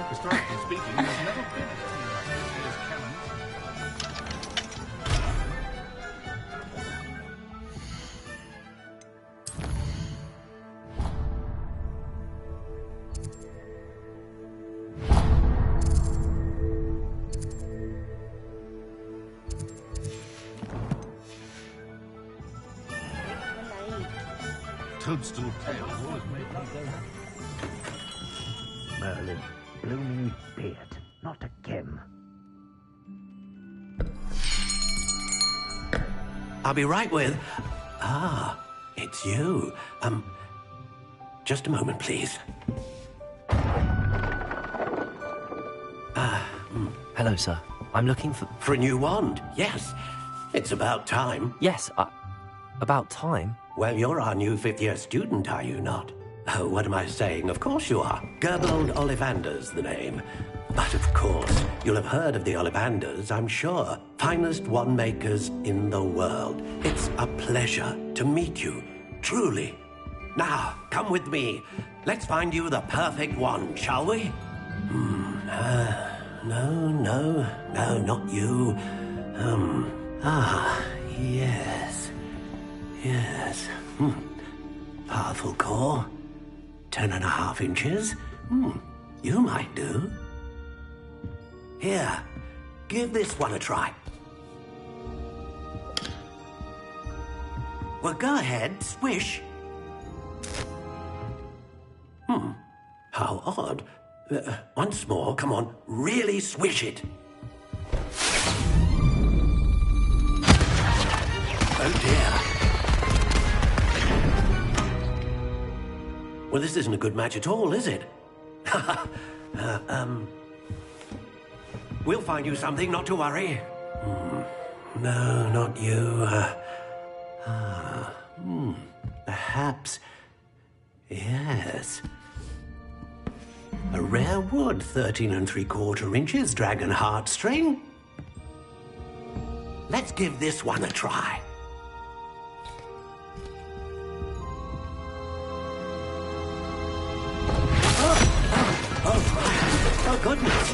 Historically speaking, there's never been a team like this year's cannons. Toadstool tails always make me go. Merlin, blooming beard, not again. I'll be right with... Ah, it's you. Just a moment, please. Hello, sir. I'm looking for... For a new wand, yes. It's about time. Yes, about time? Well, you're our new fifth-year student, are you not? Oh, what am I saying? Of course you are. Gerbold Ollivander's the name. But of course, you'll have heard of the Ollivanders, I'm sure. Finest wand makers in the world. It's a pleasure to meet you, truly. Now, come with me. Let's find you the perfect wand, shall we? No, not you. Yes. Powerful core. 10.5 inches. You might do. Here, give this one a try. Well, go ahead, swish. How odd. Once more, come on, really swish it. Oh dear. Well, this isn't a good match at all, is it? We'll find you something, not to worry. No, not you. Perhaps... Yes. A rare wood, 13 3/4 inches, dragon heartstring. Let's give this one a try. Oh, goodness.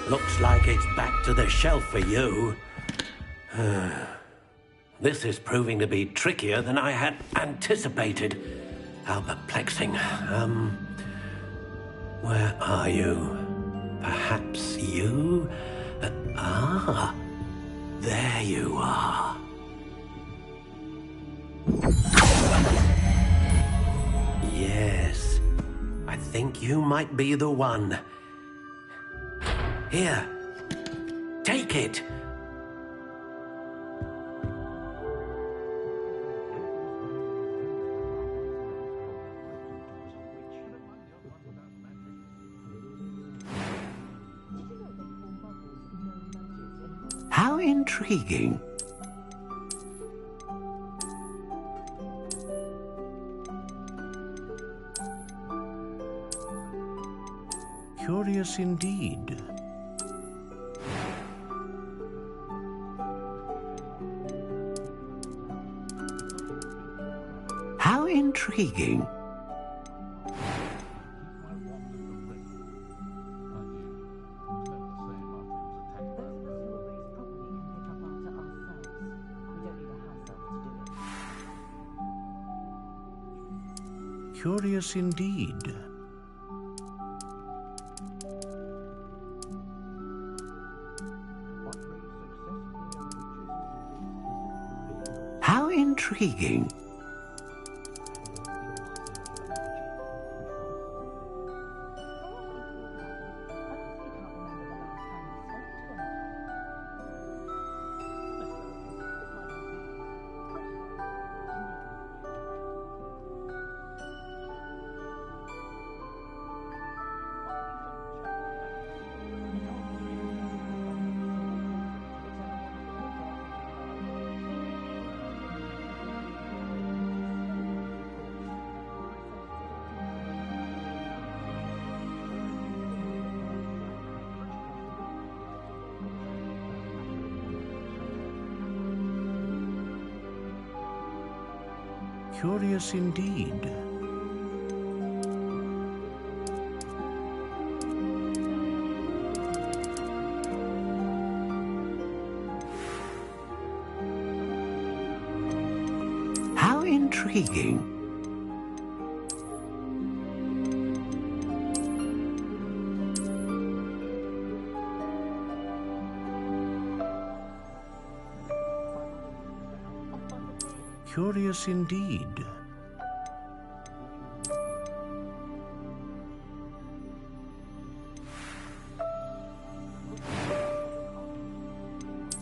Looks like it's back to the shelf for you. This is proving to be trickier than I had anticipated. How perplexing. Where are you? Perhaps you? There you are. Yes. I think you might be the one. Here. Take it. How intriguing. Curious indeed. How intriguing. Curious indeed. How intriguing. Curious indeed. How intriguing. Curious indeed.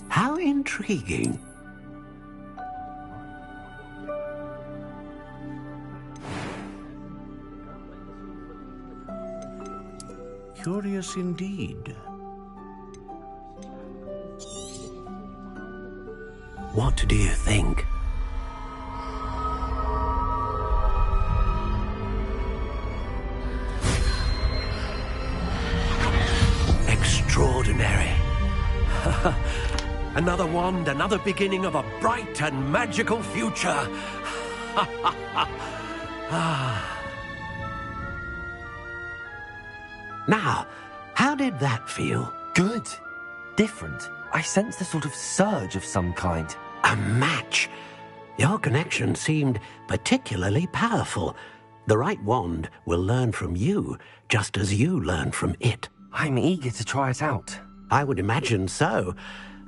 How intriguing. Curious indeed. What do you think? Extraordinary. Another wand, another beginning of a bright and magical future. Now, how did that feel? Good. Different. I sensed a sort of surge of some kind. A match. Your connection seemed particularly powerful. The right wand will learn from you, just as you learn from it. I'm eager to try it out. I would imagine so.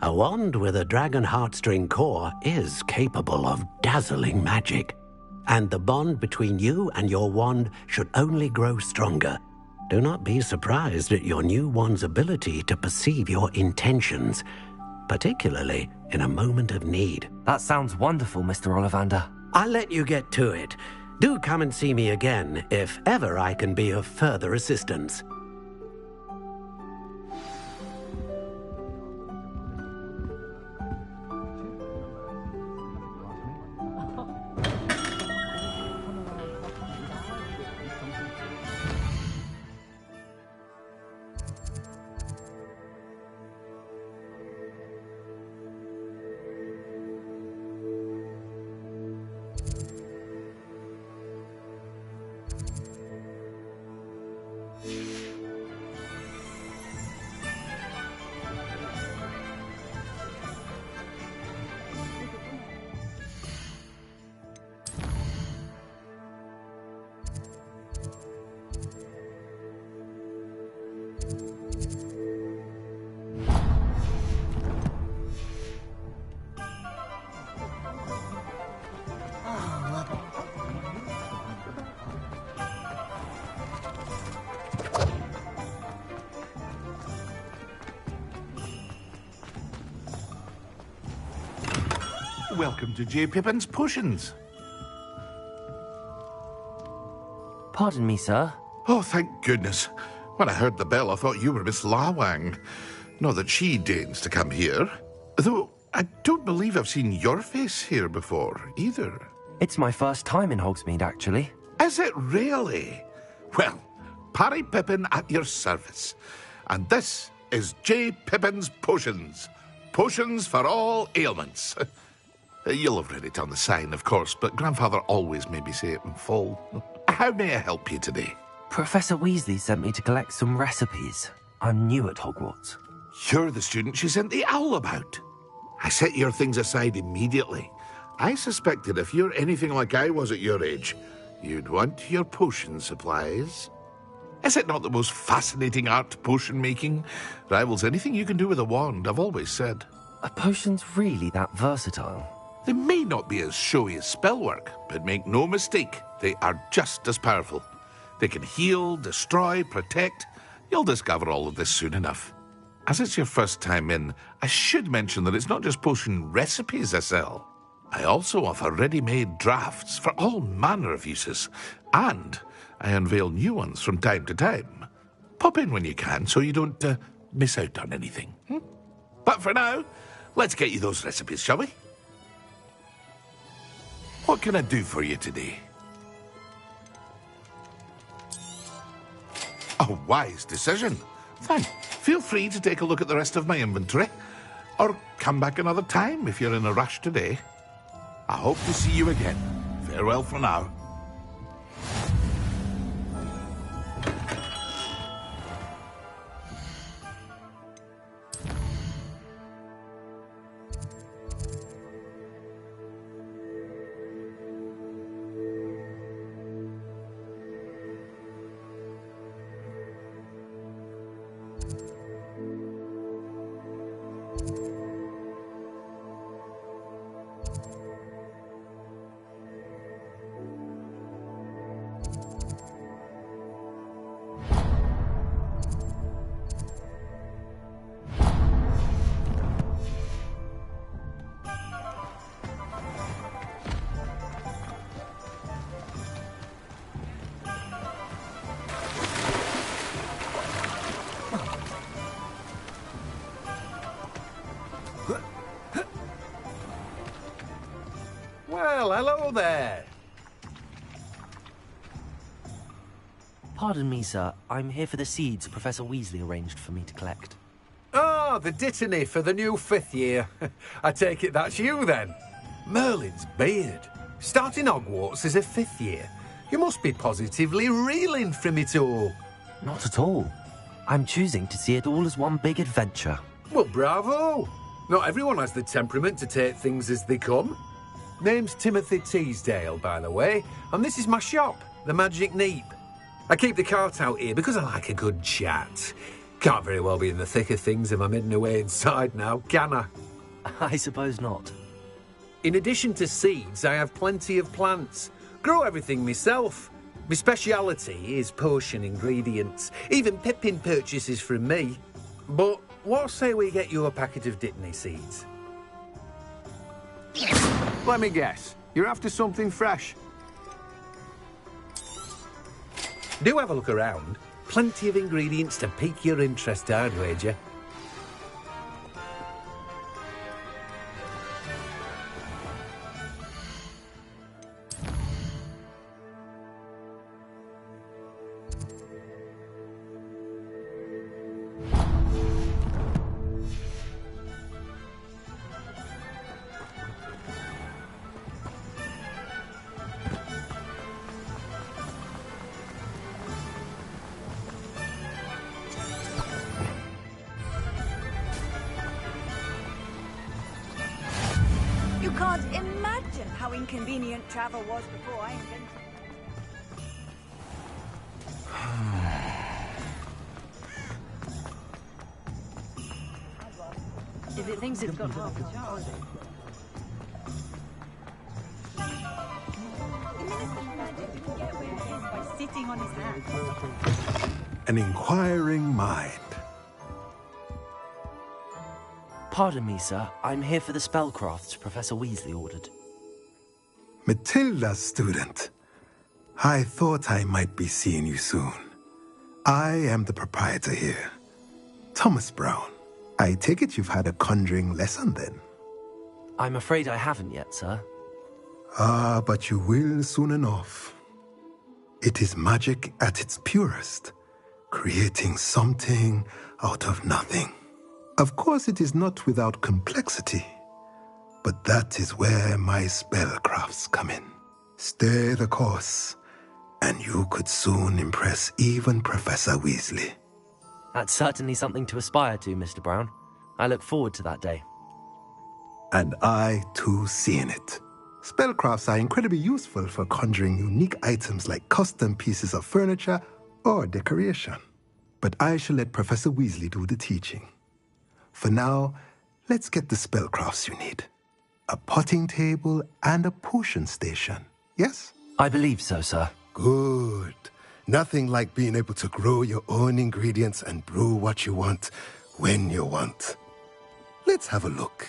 A wand with a dragon heartstring core is capable of dazzling magic. And the bond between you and your wand should only grow stronger. Do not be surprised at your new wand's ability to perceive your intentions, particularly in a moment of need. That sounds wonderful, Mr. Ollivander. I'll let you get to it. Do come and see me again if ever I can be of further assistance. Welcome to J. Pippin's Potions. Pardon me, sir. Oh, thank goodness. When I heard the bell, I thought you were Miss Lawang. Not that she deigns to come here. Though I don't believe I've seen your face here before, either. It's my first time in Hogsmeade, actually. Is it really? Well, Parry Pippin at your service. And this is J. Pippin's Potions. Potions for all ailments. You'll have read it on the sign, of course, but Grandfather always made me say it in full. How may I help you today? Professor Weasley sent me to collect some recipes. I'm new at Hogwarts. You're the student she sent the owl about. I set your things aside immediately. I suspected if you're anything like I was at your age, you'd want your potion supplies. Is it not the most fascinating art, potion making? Rivals anything you can do with a wand, I've always said. Are potions really that versatile? They may not be as showy as spellwork, but make no mistake, they are just as powerful. They can heal, destroy, protect. You'll discover all of this soon enough. As it's your first time in, I should mention that it's not just potion recipes I sell. I also offer ready-made drafts for all manner of uses, and I unveil new ones from time to time. Pop in when you can so you don't miss out on anything. But for now, let's get you those recipes, shall we? What can I do for you today? A wise decision. Fine. Feel free to take a look at the rest of my inventory. Or come back another time if you're in a rush today. I hope to see you again Farewell for now. Well, hello there. Pardon me, sir. I'm here for the seeds Professor Weasley arranged for me to collect. Ah, the dittany for the new 5th year. I take it that's you, then. Merlin's beard. Starting Hogwarts as a 5th year. You must be positively reeling from it all. Not at all. I'm choosing to see it all as one big adventure. Well, bravo. Not everyone has the temperament to take things as they come. Name's Timothy Teasdale, by the way, and this is my shop, the Magic Neep. I keep the cart out here because I like a good chat. Can't very well be in the thick of things if I'm hidden away inside now, can I? I suppose not. In addition to seeds, I have plenty of plants. Grow everything myself. My speciality is potion ingredients. Even Pippin purchases from me. But what say we get you a packet of Dittany seeds? Let me guess. You're after something fresh. Do have a look around. Plenty of ingredients to pique your interest, I'd wager. You can't imagine how inconvenient travel was before I invented it. If it thinks it's got half a chance. The Minister's magic didn't get where he is by sitting on his hands. An inquiring mind. Pardon me, sir. I'm here for the spellcrafts Professor Weasley ordered. Matilda's student. I thought I might be seeing you soon. I am the proprietor here. Thomas Brown. I take it you've had a conjuring lesson then? I'm afraid I haven't yet, sir. Ah, but you will soon enough. It is magic at its purest, creating something out of nothing. Of course, it is not without complexity, but that is where my spellcrafts come in. Stay the course, and you could soon impress even Professor Weasley. That's certainly something to aspire to, Mr. Brown. I look forward to that day. And I, too, seeing it. Spellcrafts are incredibly useful for conjuring unique items like custom pieces of furniture or decoration. But I shall let Professor Weasley do the teaching. For now, let's get the spellcrafts you need. A potting table and a potion station, yes? I believe so, sir. Good. Nothing like being able to grow your own ingredients and brew what you want when you want. Let's have a look.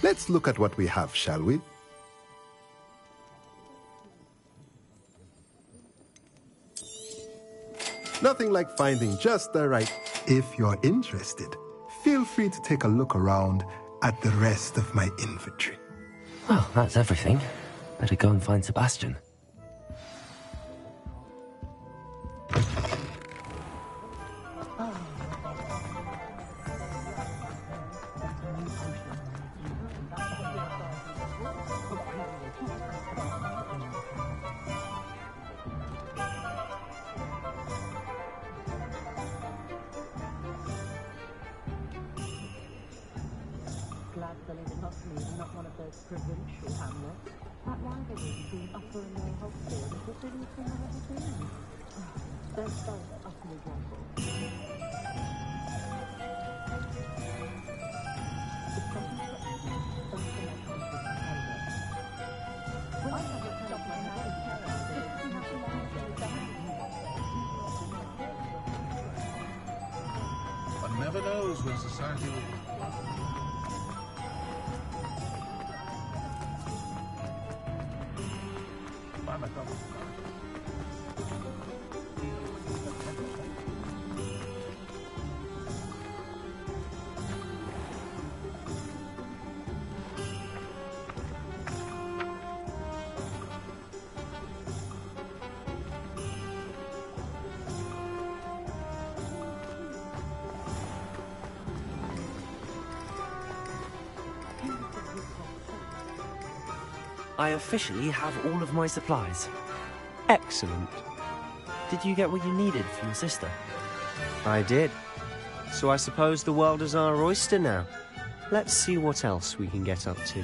Let's look at what we have, shall we? Nothing like finding just the right. If you're interested, feel free to take a look around at the rest of my inventory. Well, that's everything. Better go and find Sebastian. of those provincial hamlets. That rivalry between Upper and Lower Hogsmeade is the silliest thing I've ever seen. They're both utterly dreadful. If something threatens you, don't select conflict behavior. When I have a stop my marriage, just see how long One never knows when society will... I officially have all of my supplies. Excellent. Did you get what you needed for your sister? I did. So I suppose the world is our oyster now. Let's see what else we can get up to.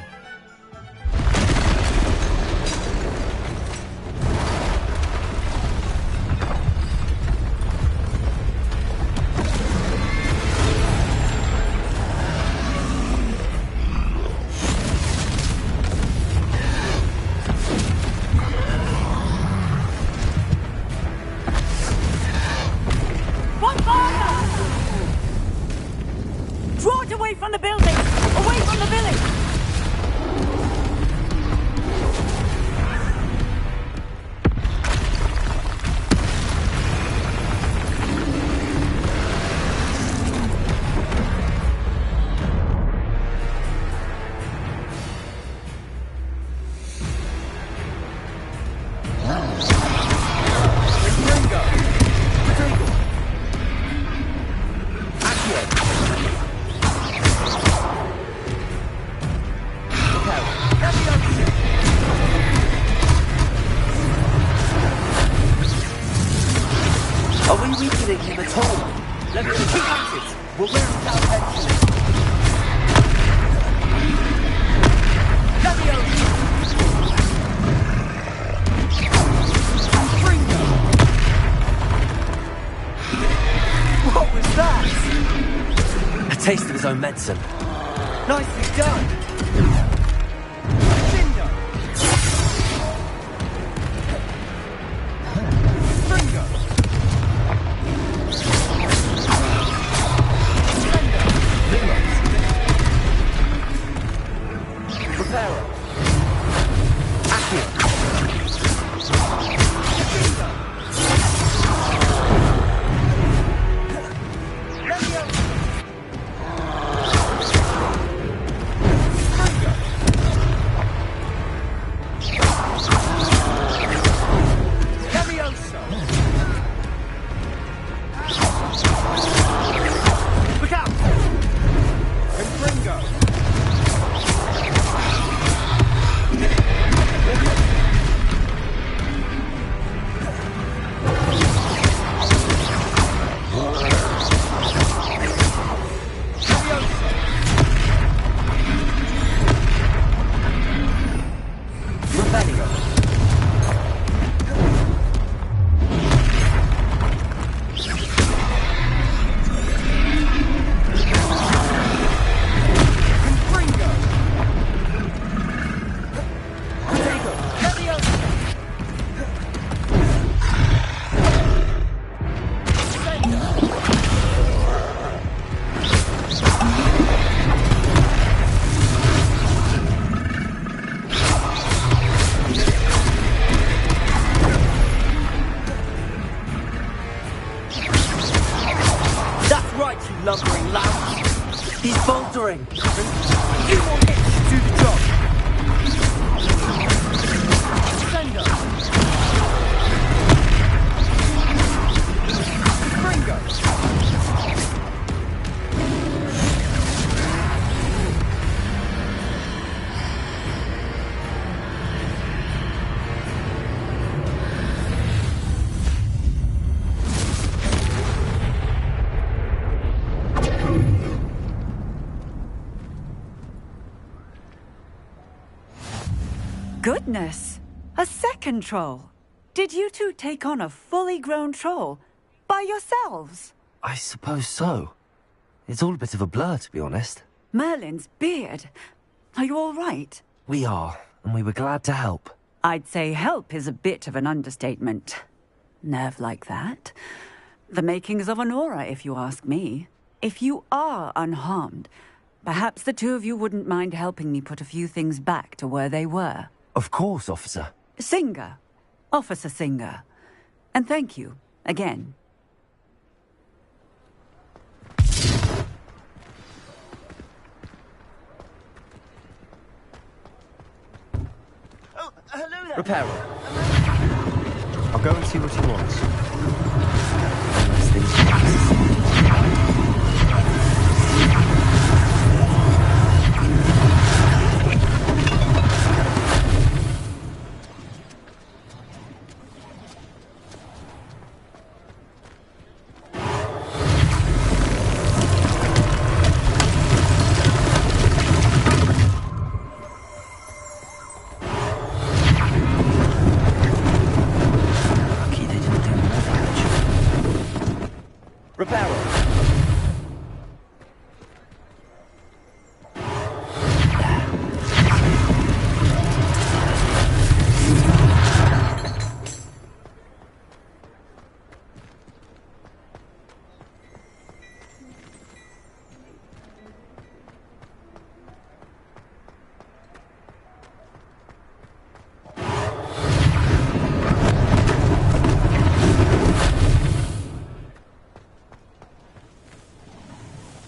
Away from the building! Away from the village! Are we weakening him at all? Let me keep at it! We're wearing down tension. What was that? A taste of his own medicine. Nicely done! Lumbering loud. He's bouldering. You want it to do the job. Sender. Springo. Goodness! A second troll! Did you two take on a fully grown troll? By yourselves? I suppose so. It's all a bit of a blur, to be honest. Merlin's beard. Are you all right? We are, and we were glad to help. I'd say help is a bit of an understatement. Nerve like that. The makings of an aura, if you ask me. If you are unharmed, perhaps the two of you wouldn't mind helping me put a few things back to where they were. Of course, officer. Singer. Officer Singer. And thank you, again. Oh, hello there. Repairer. I'll go and see what he wants. Unless things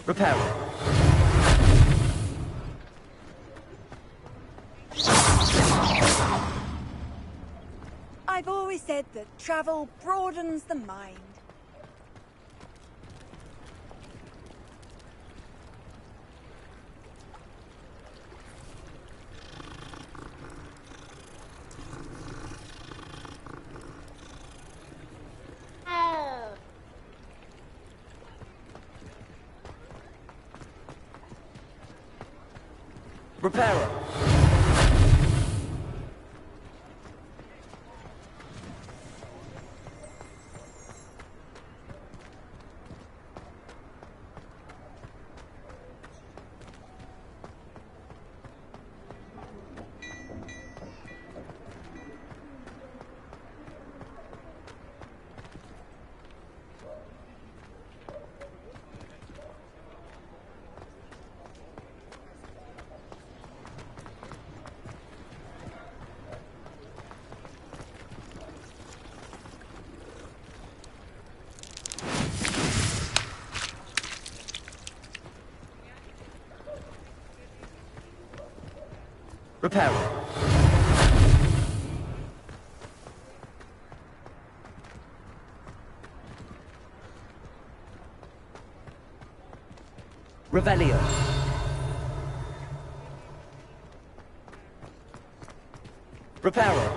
Repairer. I've always said that travel broadens the mind. Repairer. Repairer. Revelio. Repairer.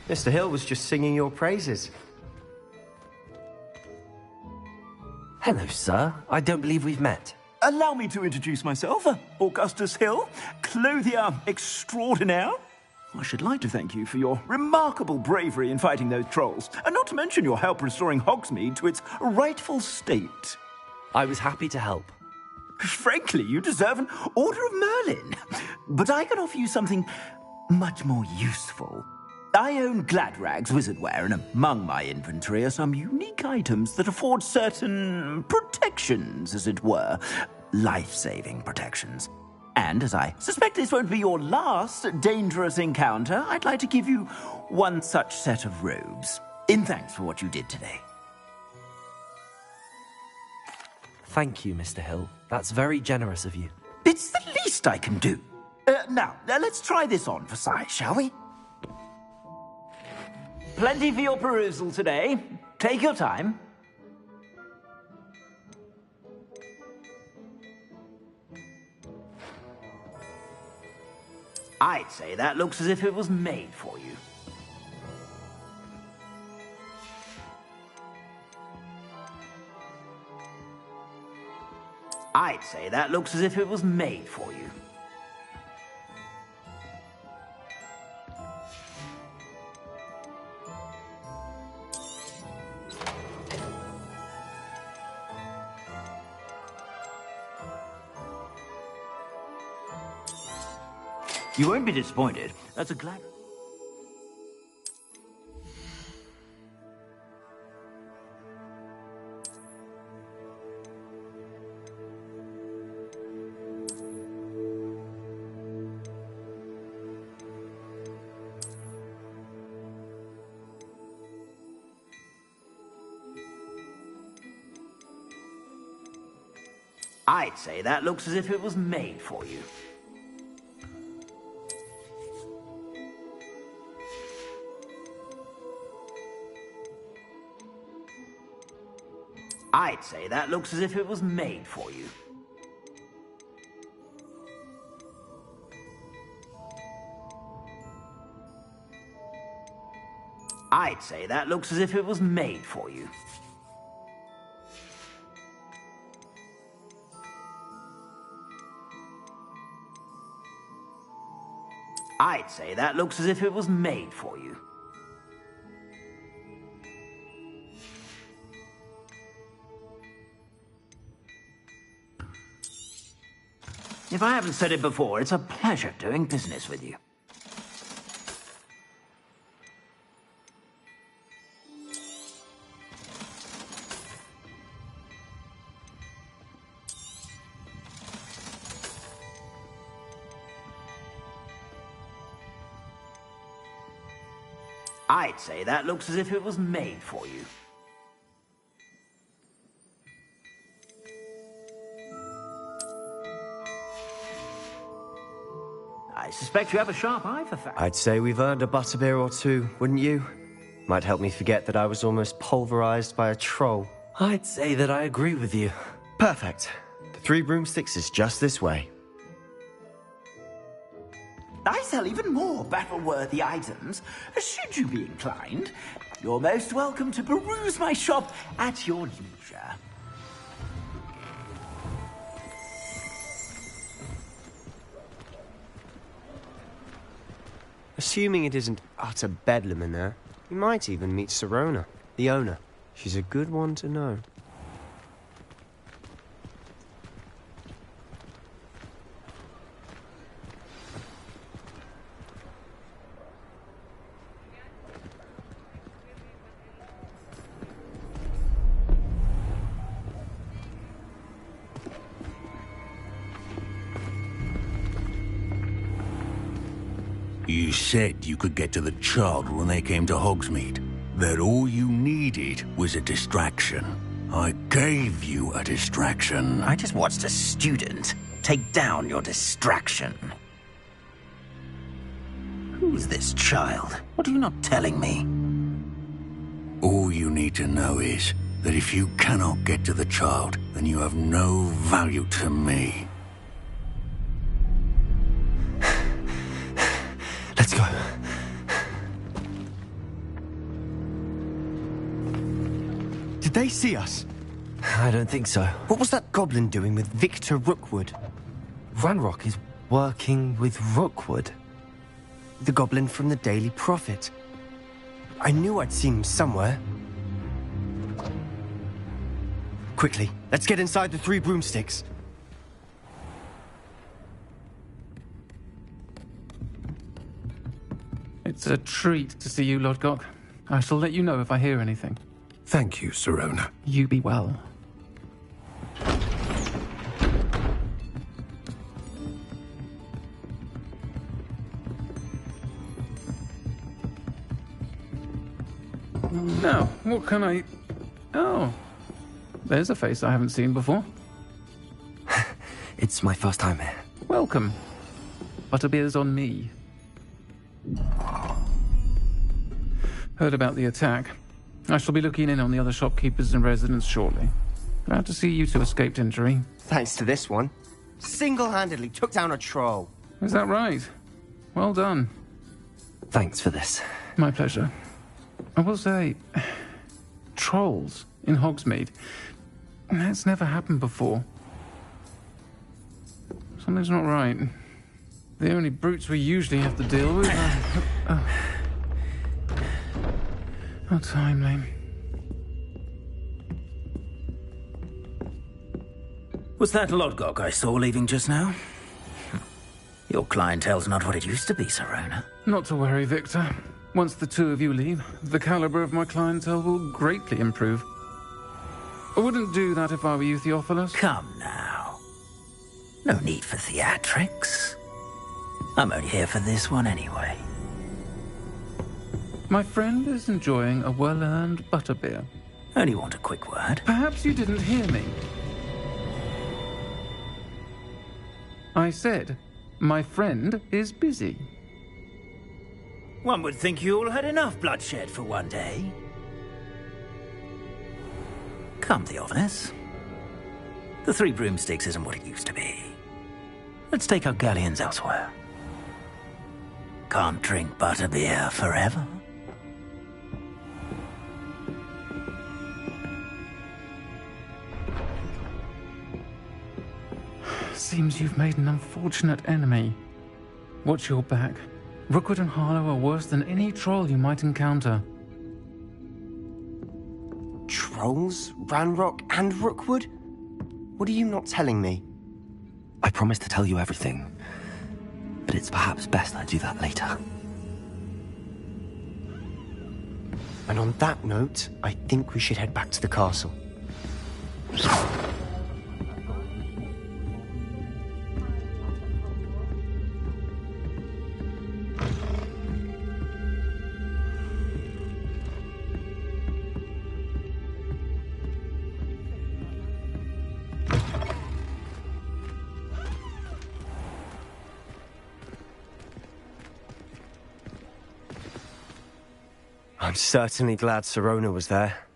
Mr. Hill was just singing your praises. Hello, sir. I don't believe we've met. Allow me to introduce myself, Augustus Hill, clothier extraordinaire. I should like to thank you for your remarkable bravery in fighting those trolls, and not to mention your help restoring Hogsmeade to its rightful state. I was happy to help. Frankly, you deserve an Order of Merlin. But I can offer you something much more useful. I own Gladrag's wizardware, and among my inventory are some unique items that afford certain protections, as it were. Life-saving protections. And as I suspect this won't be your last dangerous encounter, I'd like to give you one such set of robes, in thanks for what you did today. Thank you, Mr. Hill. That's very generous of you. It's the least I can do. Now, let's try this on for size, shall we? Plenty for your perusal today. Take your time. I'd say that looks as if it was made for you. I'd say that looks as if it was made for you. You won't be disappointed. That's a glad... I'd say that looks as if it was made for you. I'd say that looks as if it was made for you. I'd say that looks as if it was made for you. I'd say that looks as if it was made for you. If I haven't said it before, it's a pleasure doing business with you. I'd say that looks as if it was made for you. I suspect you have a sharp eye for facts. I'd say we've earned a butterbeer or two, wouldn't you? Might help me forget that I was almost pulverized by a troll. I'd say that I agree with you. Perfect. The Three Broomsticks is just this way. I sell even more battle-worthy items. Should you be inclined, you're most welcome to peruse my shop at your leisure. Assuming it isn't utter bedlam in there, you might even meet Sirona, the owner. She's a good one to know. You said you could get to the child when they came to Hogsmeade. That all you needed was a distraction. I gave you a distraction. I just watched a student take down your distraction. Who's this child? What are you not telling me? All you need to know is that if you cannot get to the child, then you have no value to me. Let's go. Did they see us? I don't think so. What was that goblin doing with Victor Rookwood? Ranrock is working with Rookwood. The goblin from the Daily Prophet. I knew I'd seen him somewhere. Quickly, let's get inside the Three Broomsticks. It's a treat to see you, Lodgok. I shall let you know if I hear anything. Thank you, Sirona. You be well. Now, what can I... Oh, there's a face I haven't seen before. It's my first time here. Welcome. Butterbeer's on me. Heard about the attack. I shall be looking in on the other shopkeepers and residents shortly. Glad to see you two escaped injury. Thanks to this one. Single-handedly took down a troll. Is that right? Well done. Thanks for this. My pleasure. I will say, trolls in Hogsmeade. That's never happened before. Something's not right. The only brutes we usually have to deal with are... How timely. Was that Lodgok I saw leaving just now? Your clientele's not what it used to be, Serona. Not to worry, Victor. Once the two of you leave, the caliber of my clientele will greatly improve. I wouldn't do that if I were you, Theophilus. Come now. No need for theatrics. I'm only here for this one anyway. My friend is enjoying a well-earned butterbeer. Only want a quick word. Perhaps you didn't hear me. I said, my friend is busy. One would think you all had enough bloodshed for one day. Come, Theophilus. The Three Broomsticks isn't what it used to be. Let's take our galleons elsewhere. Can't drink butterbeer forever. Seems you've made an unfortunate enemy. Watch your back. Rookwood and Harlow are worse than any troll you might encounter. Trolls? Ranrock and Rookwood? What are you not telling me? I promised to tell you everything, but it's perhaps best I do that later. And on that note, I think we should head back to the castle. I'm certainly glad Serona was there.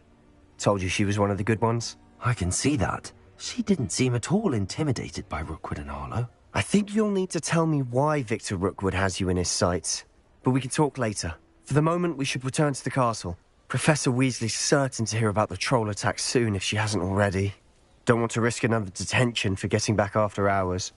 Told you she was one of the good ones. I can see that. She didn't seem at all intimidated by Rookwood and Harlow. I think you'll need to tell me why Victor Rookwood has you in his sights. But we can talk later. For the moment, we should return to the castle. Professor Weasley's certain to hear about the troll attack soon if she hasn't already. Don't want to risk another detention for getting back after hours.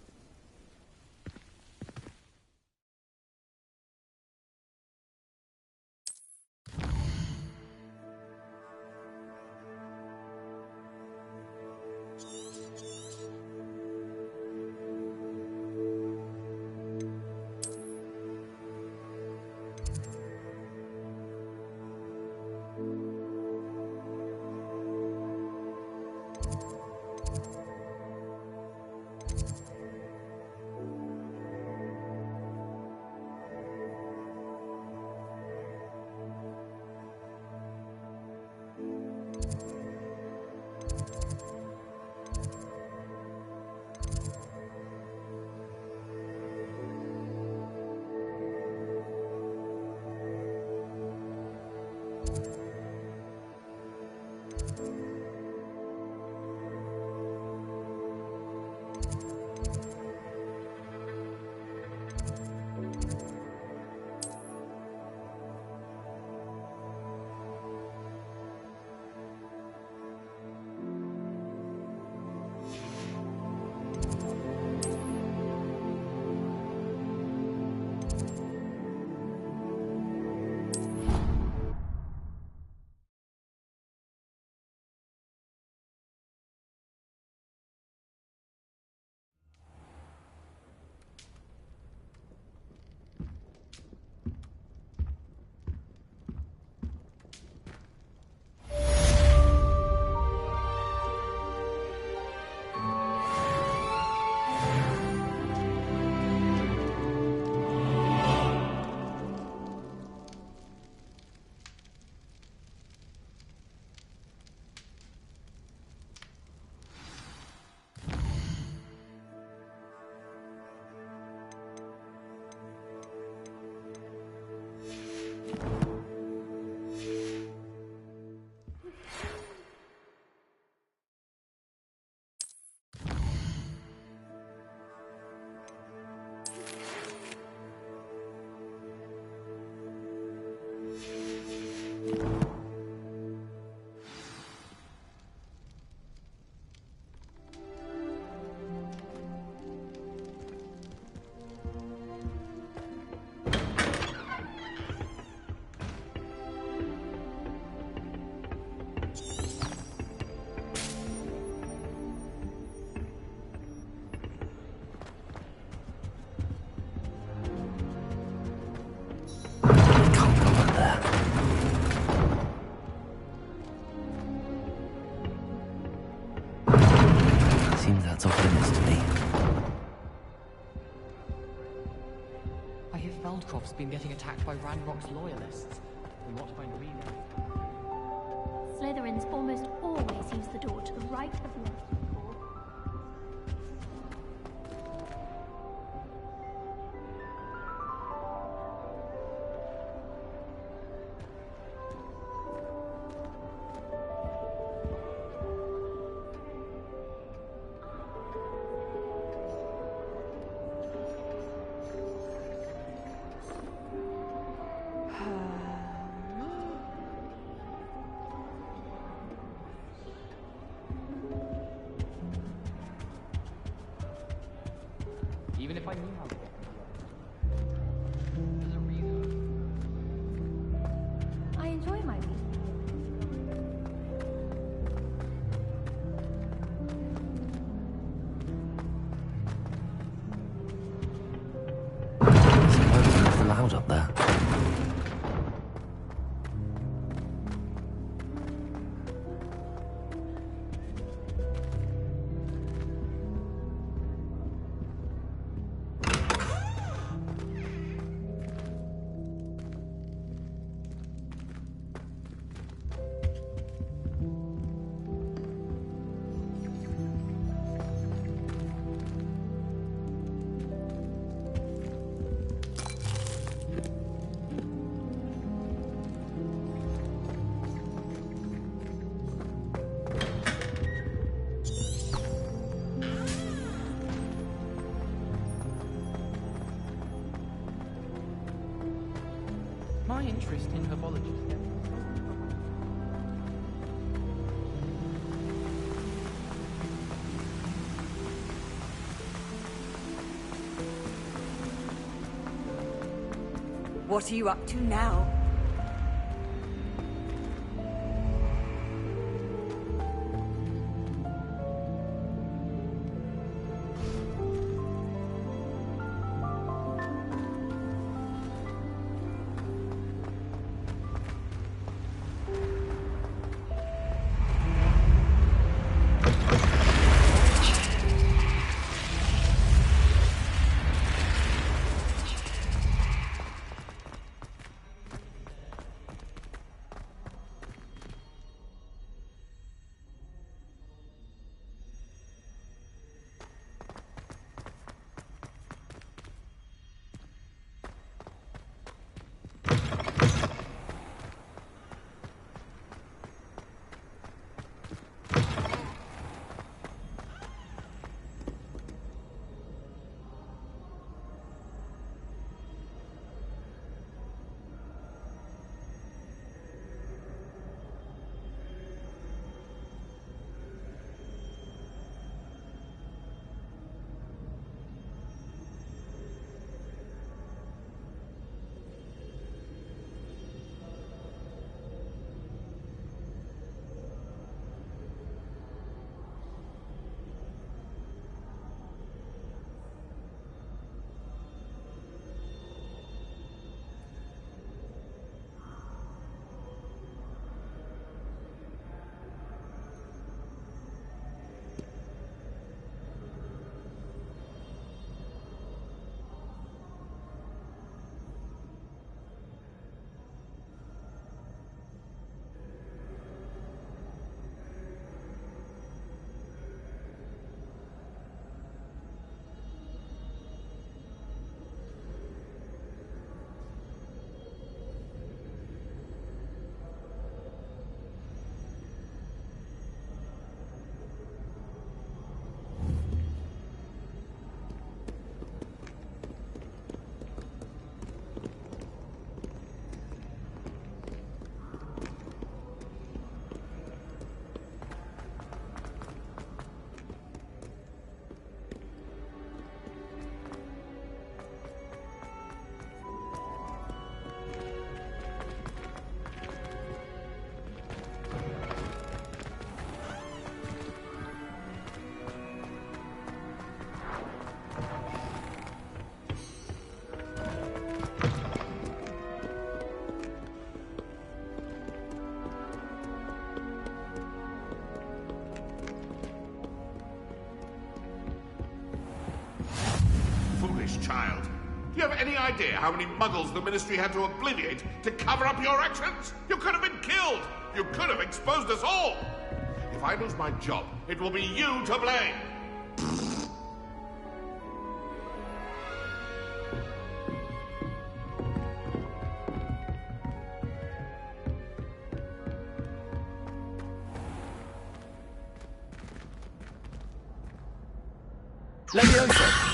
Groundcroft's been getting attacked by Ranrock's loyalists. From what I'm reading. Slytherins almost always use the door to the right of the exit door. Even if I knew how to get there's a reason. I enjoy my week. It's loud up there. My interest in herbology stems What are you up to now? any idea how many muggles the Ministry had to obliviate to cover up your actions? You could have been killed! You could have exposed us all! If I lose my job, it will be you to blame! Leviosa!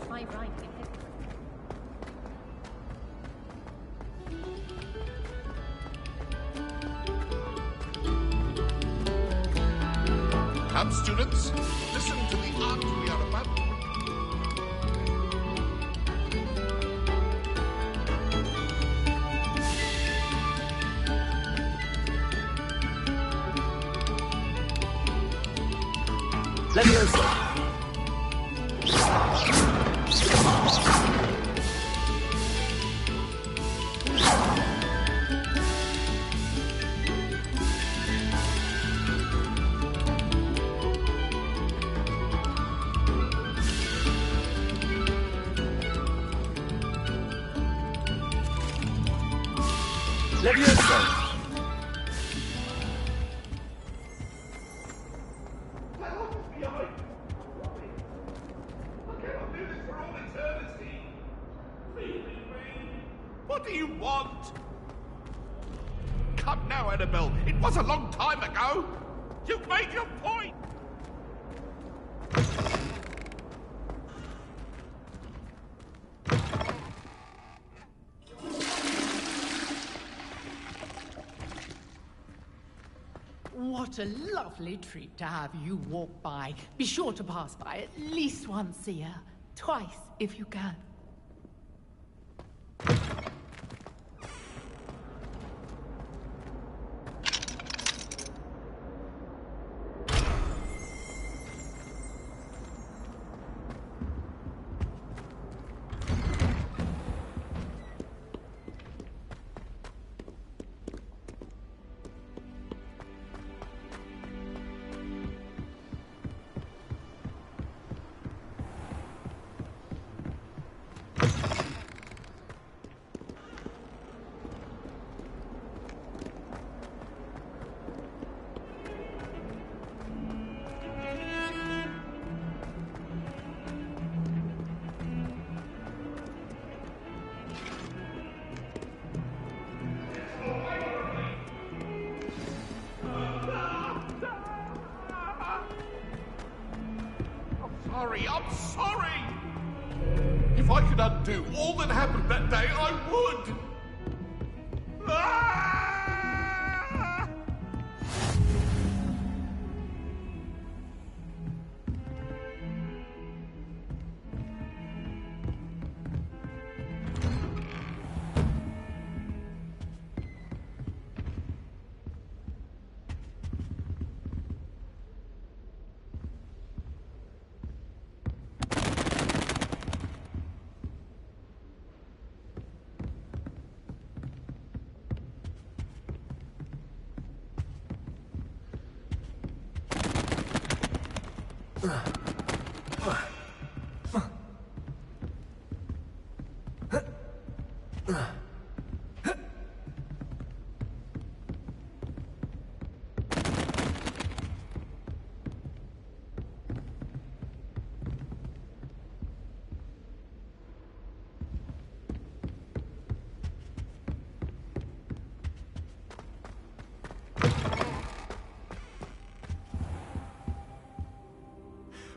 Try riding it. Come, students, listen to the art we are about to Leviosa! Leviosa! What do you want? Come now, Annabelle. It was a long time ago. You've made your point. What a lovely treat to have you walk by. Be sure to pass by at least once a year. Twice, if you can. I'm sorry. If I could undo all that happened that day, I would. Ah!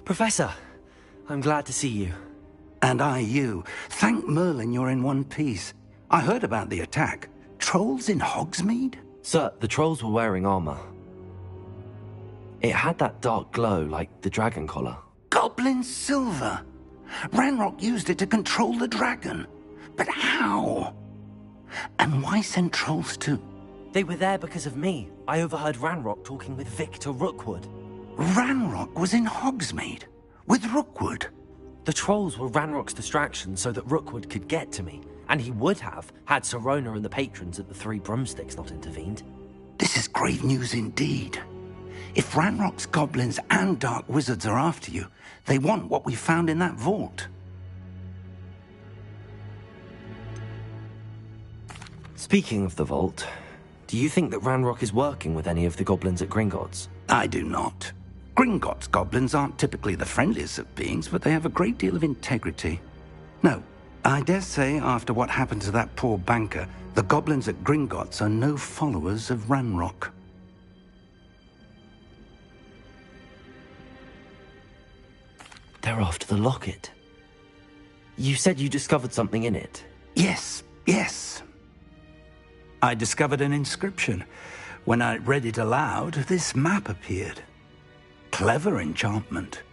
Professor, I'm glad to see you. And I you. Thank Merlin you're in one piece. I heard about the attack. Trolls in Hogsmeade? Sir, the trolls were wearing armor. It had that dark glow like the dragon collar. Goblin silver! Ranrock used it to control the dragon. But how? And why send trolls too? They were there because of me. I overheard Ranrock talking with Victor Rookwood. Ranrock was in Hogsmeade? With Rookwood? The trolls were Ranrock's distraction so that Rookwood could get to me. And he would have, had Sirona and the patrons at the Three Broomsticks not intervened. This is grave news indeed. If Ranrock's goblins and dark wizards are after you, they want what we found in that vault. Speaking of the vault, do you think that Ranrock is working with any of the goblins at Gringotts? I do not. Gringotts goblins aren't typically the friendliest of beings, but they have a great deal of integrity. No, I dare say after what happened to that poor banker, the goblins at Gringotts are no followers of Ranrock. They're after the locket. You said you discovered something in it. Yes, yes. I discovered an inscription. When I read it aloud, this map appeared. Clever enchantment.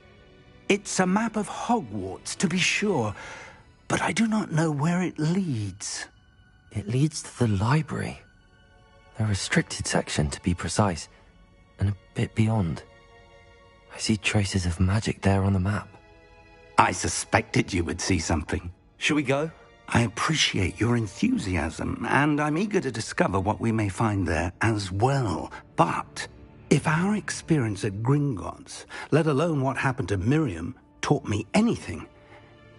It's a map of Hogwarts, to be sure, but I do not know where it leads. It leads to the library. The restricted section, to be precise, and a bit beyond. I see traces of magic there on the map. I suspected you would see something. Shall we go? I appreciate your enthusiasm, and I'm eager to discover what we may find there as well. But if our experience at Gringotts, let alone what happened to Miriam, taught me anything,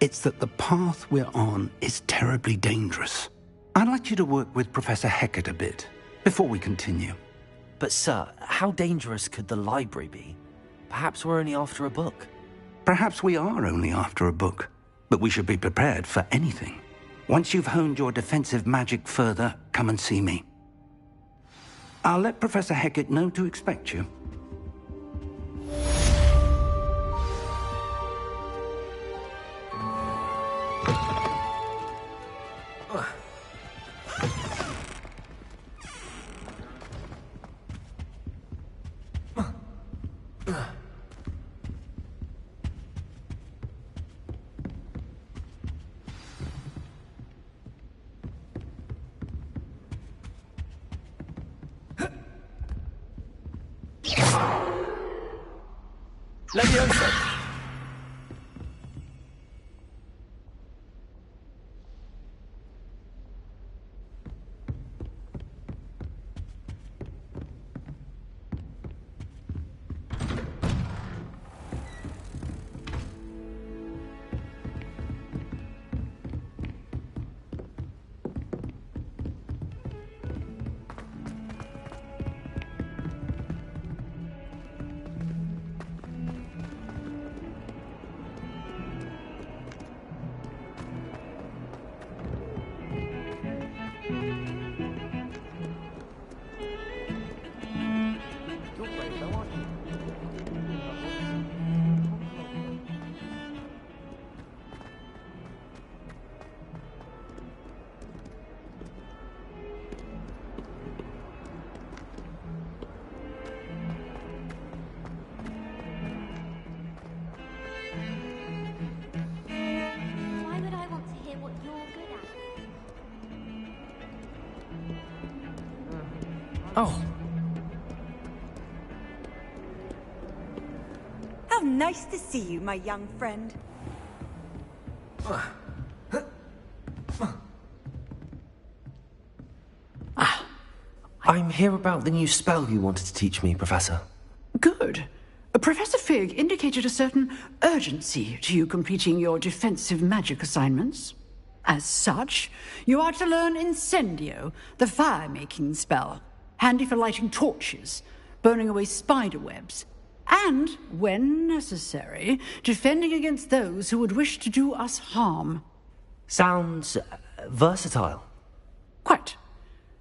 it's that the path we're on is terribly dangerous. I'd like you to work with Professor Hecat a bit before we continue. But sir, how dangerous could the library be? Perhaps we're only after a book. Perhaps we are only after a book, but we should be prepared for anything. Once you've honed your defensive magic further, come and see me. I'll let Professor Hecat know to expect you. Leviosa! Oh. How nice to see you, my young friend. I'm here about the new spell you wanted to teach me, Professor. Good. Professor Fig indicated a certain urgency to you completing your defensive magic assignments. As such, you are to learn Incendio, the fire-making spell, handy for lighting torches, burning away spider webs, and, when necessary, defending against those who would wish to do us harm. Sounds versatile. Quite.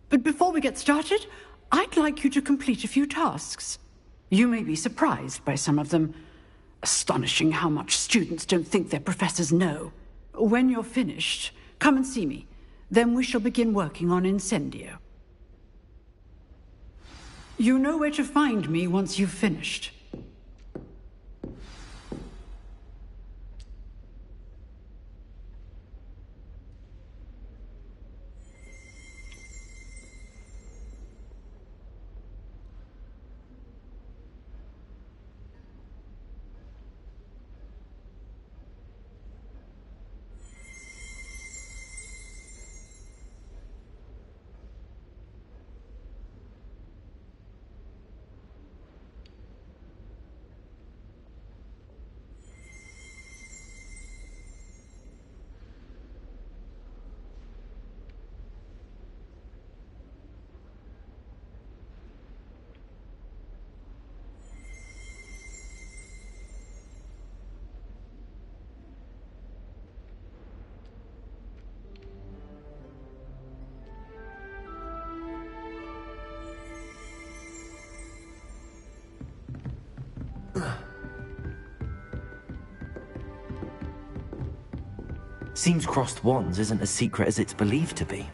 But before we get started, I'd like you to complete a few tasks. You may be surprised by some of them. Astonishing how much students don't think their professors know. When you're finished, come and see me. Then we shall begin working on Incendio. You know where to find me once you've finished. Seems crossed wands isn't as secret as it's believed to be.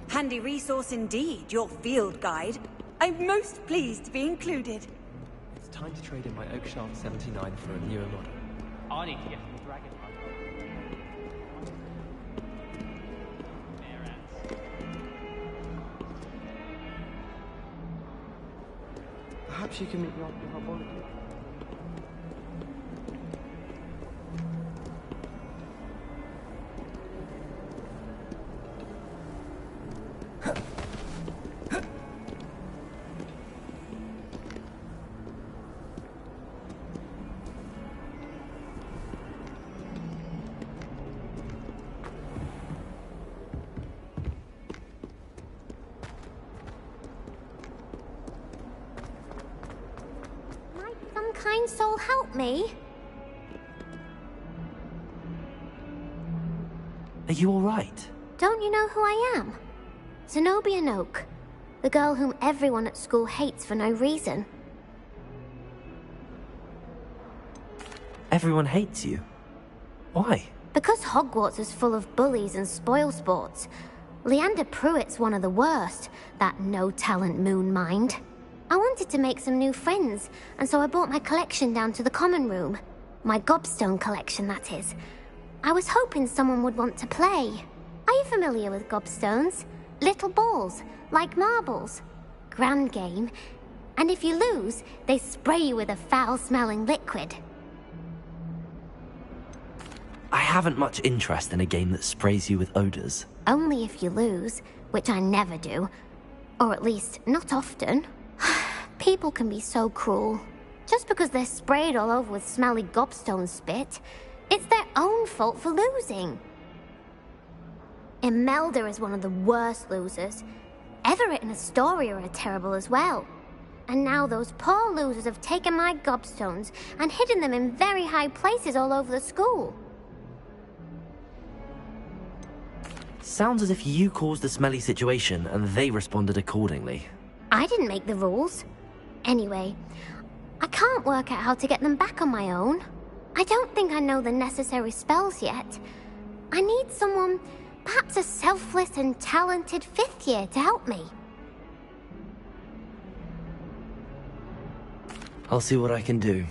Handy resource indeed, your field guide. I'm most pleased to be included. It's time to trade in my Oakshaft 79 for a newer model. I need to get some dragon Perhaps you can meet me after Harbonic. Some kind soul help me? Are you all right? Don't you know who I am? Zenobia Noak, the girl whom everyone at school hates for no reason. Everyone hates you. Why? Because Hogwarts is full of bullies and spoilsports. Leander Pruitt's one of the worst, that no-talent moon mind. I wanted to make some new friends, and so I brought my collection down to the common room. My gobstone collection, that is. I was hoping someone would want to play. Are you familiar with gobstones? Little balls, like marbles. Grand game. And if you lose, they spray you with a foul-smelling liquid. I haven't much interest in a game that sprays you with odors. Only if you lose, which I never do. Or at least, not often. People can be so cruel. Just because they're sprayed all over with smelly gobstone spit, it's their own fault for losing. Imelda is one of the worst losers. Everett and Astoria are terrible as well. And now those poor losers have taken my gobstones and hidden them in very high places all over the school. Sounds as if you caused the smelly situation and they responded accordingly. I didn't make the rules. Anyway, I can't work out how to get them back on my own. I don't think I know the necessary spells yet. I need someone, perhaps a selfless and talented 5th year to help me. I'll see what I can do.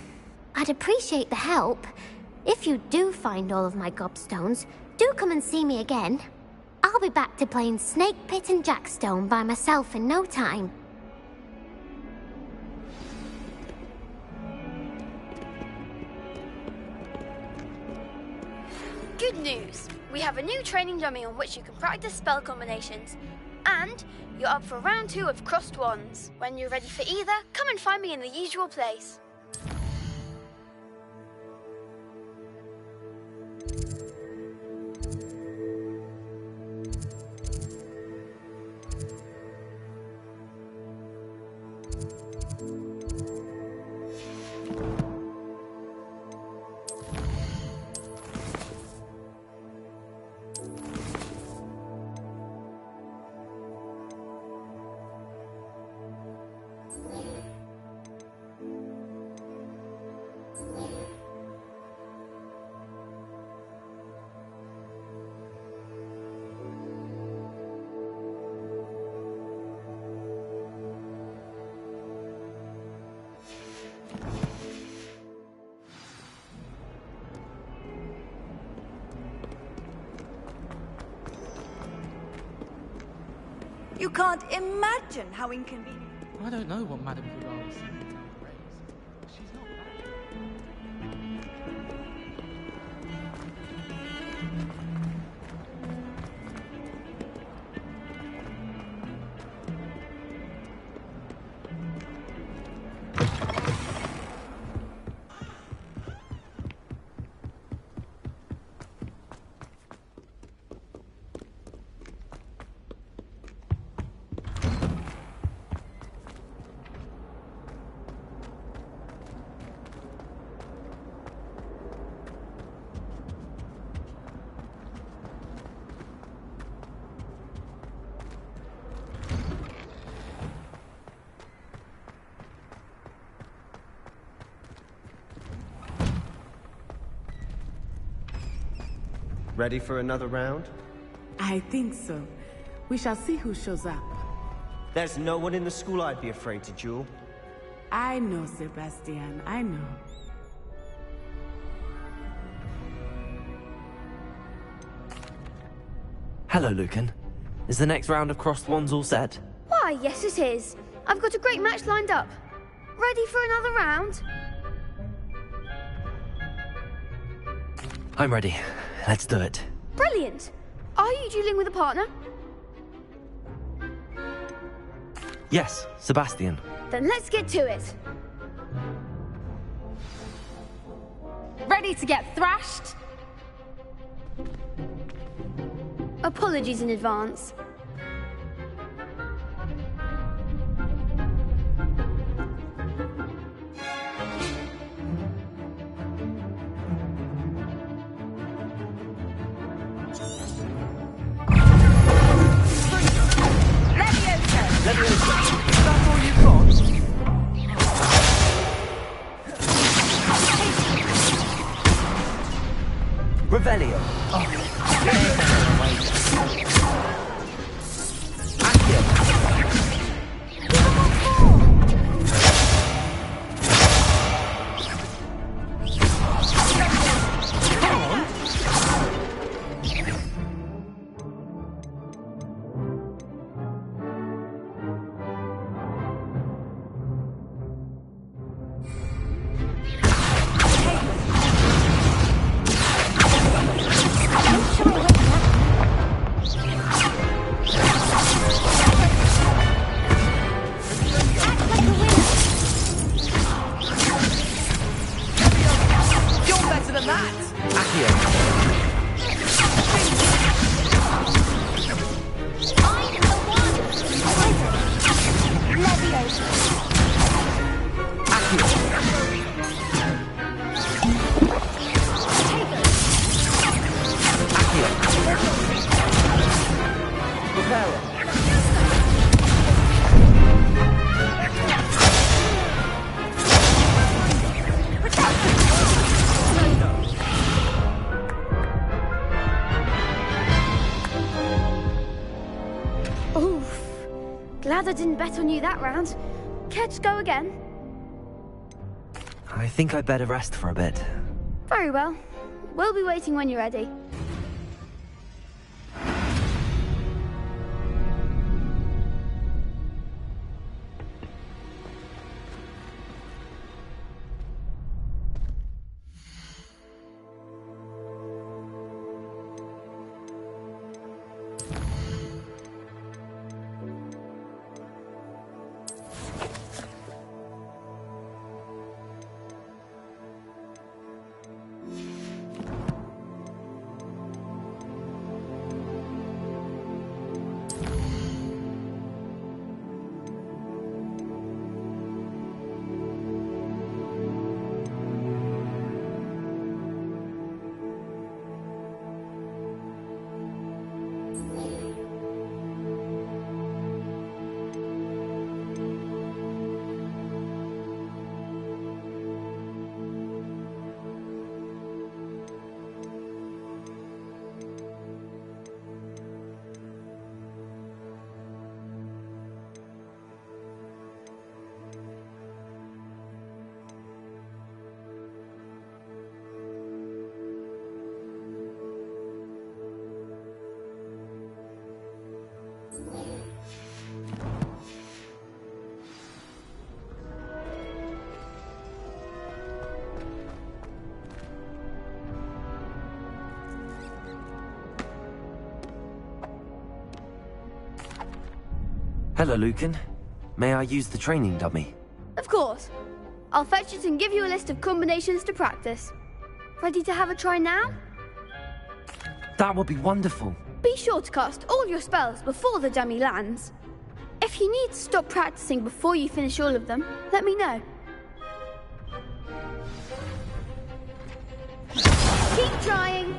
I'd appreciate the help. If you do find all of my gobstones, do come and see me again. I'll be back to playing Snake Pit and Jackstone by myself in no time. Good news! We have a new training dummy on which you can practice spell combinations. And you're up for round 2 of Crossed Wands. When you're ready for either, come and find me in the usual place. You can't imagine how inconvenient. I don't know what Madame Coulard is saying nowadays. She's not bad. Ready for another round? I think so. We shall see who shows up. There's no one in the school I'd be afraid to duel. I know, Sebastian, I know. Hello, Lucan. Is the next round of Crossed Wands all set? Why, yes it is. I've got a great match lined up. Ready for another round? I'm ready. Let's do it. Brilliant. Are you dueling with a partner? Yes, Sebastian. Then let's get to it. Ready to get thrashed? Apologies in advance. Revelio. Glad I didn't bet on you that round. Care to go again? I think I'd better rest for a bit. Very well. We'll be waiting when you're ready. Hello, Lucan. May I use the training dummy? Of course. I'll fetch it and give you a list of combinations to practice. Ready to have a try now? That would be wonderful. Be sure to cast all your spells before the dummy lands. If you need to stop practicing before you finish all of them, let me know. Keep trying.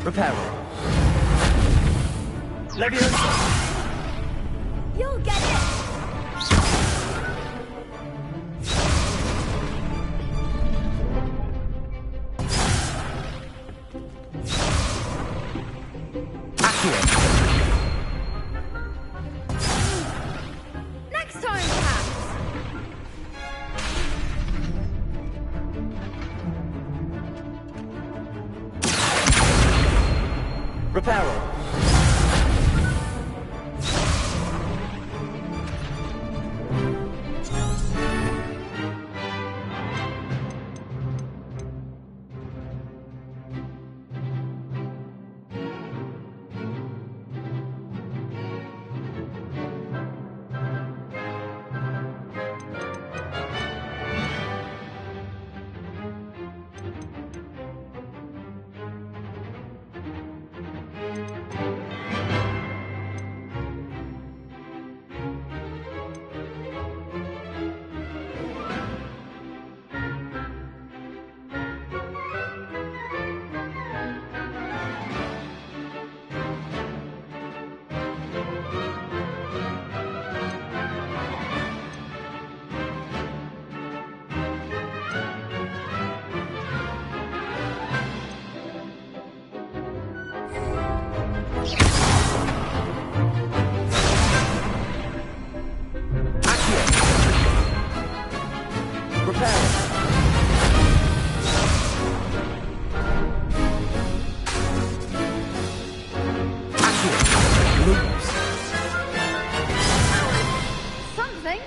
Reparo. You'll get it. Next time, perhaps. Reparo. Something.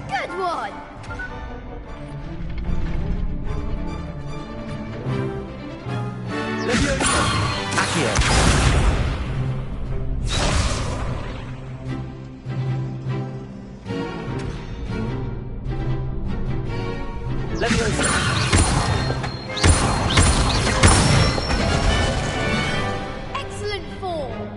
Good one. Excellent form.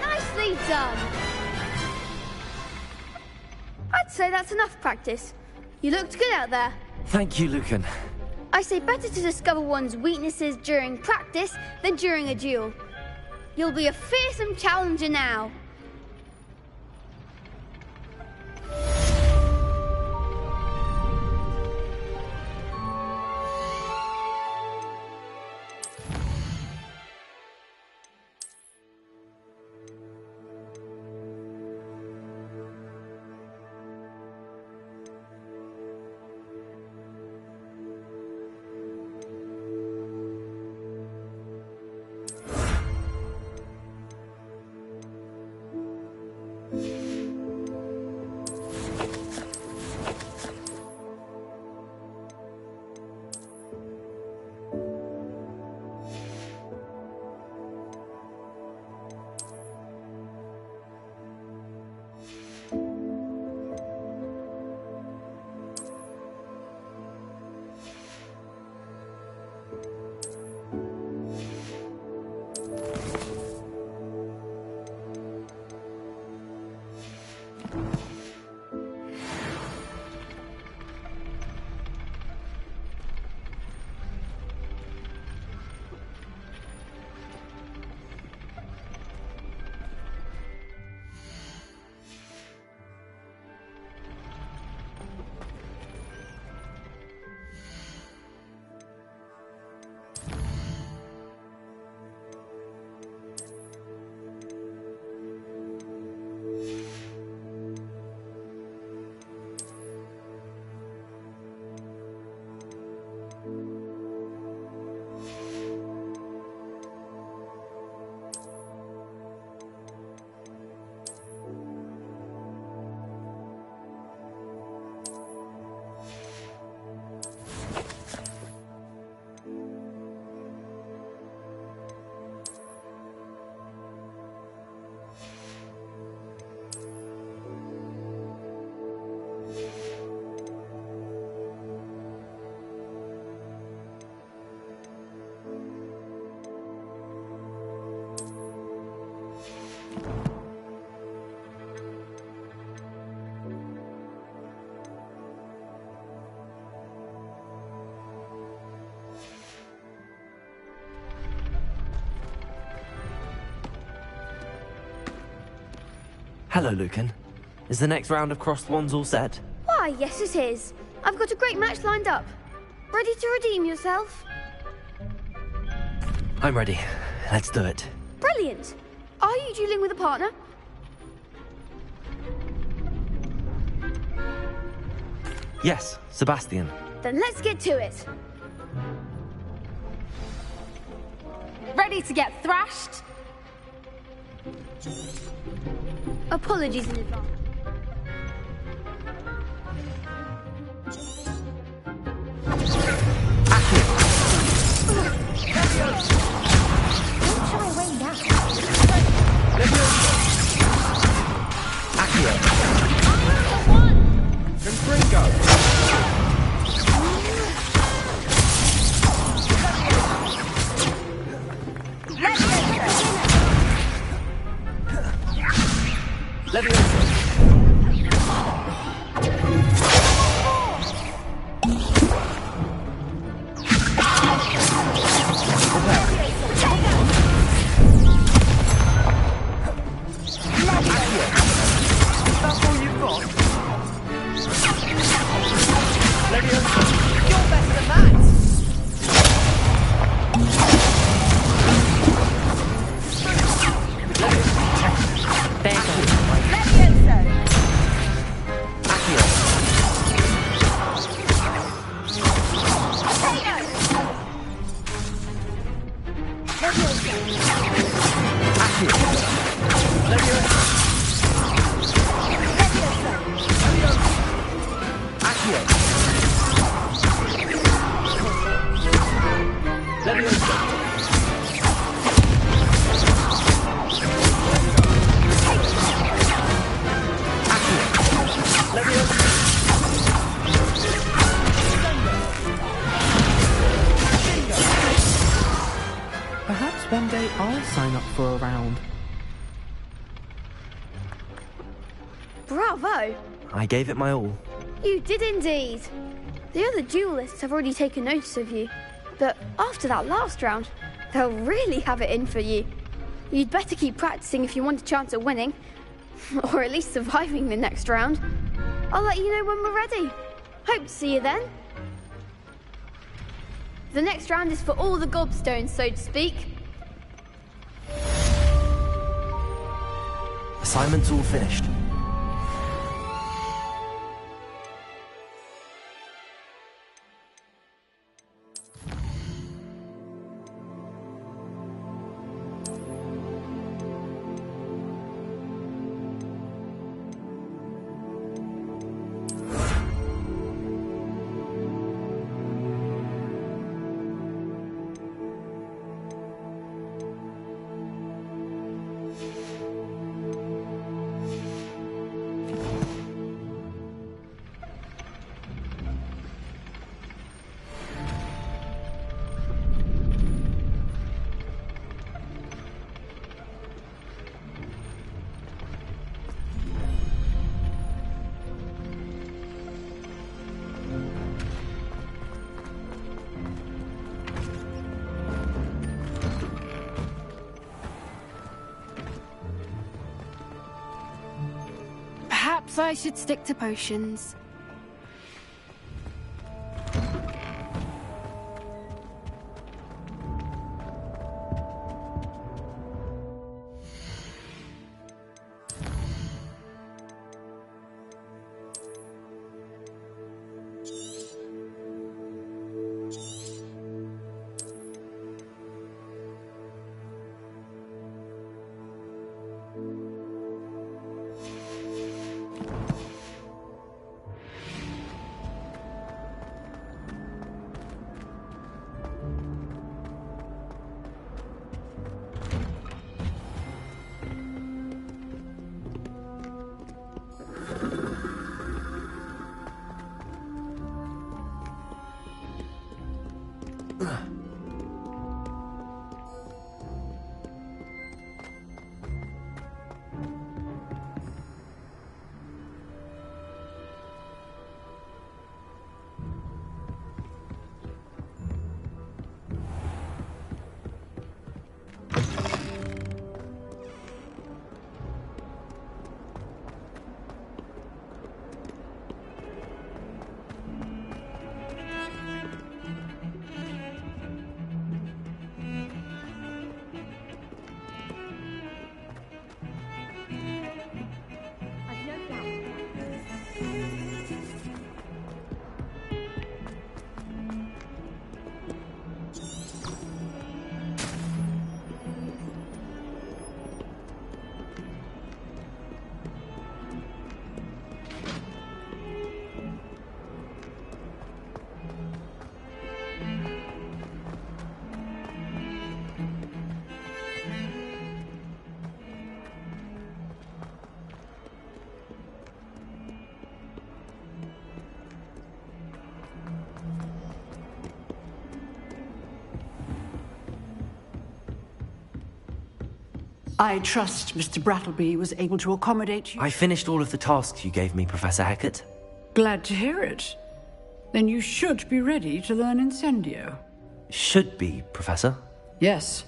Nicely done. I'd say that's enough practice. You looked good out there. Thank you, Lucan. I say better to discover one's weaknesses during practice than during a duel. You'll be a fearsome challenger now. Hello, Lucan. Is the next round of crossed wands all set? Why, yes it is. I've got a great match lined up. Ready to redeem yourself? I'm ready. Let's do it. Brilliant. Are you dueling with a partner? Yes, Sebastian. Then let's get to it. Ready to get thrashed? Apologies in advance. one day I'll sign up for a round. Bravo! I gave it my all. You did indeed. The other duelists have already taken notice of you, but after that last round, they'll really have it in for you. You'd better keep practicing if you want a chance at winning, or at least surviving the next round. I'll let you know when we're ready. Hope to see you then. The next round is for all the gobstones, so to speak. Assignment's all finished. Perhaps I should stick to potions. I trust Mr. Brattleby was able to accommodate you. I finished all of the tasks you gave me, Professor Hackett. Glad to hear it. Then you should be ready to learn Incendio. Should be, Professor. Yes.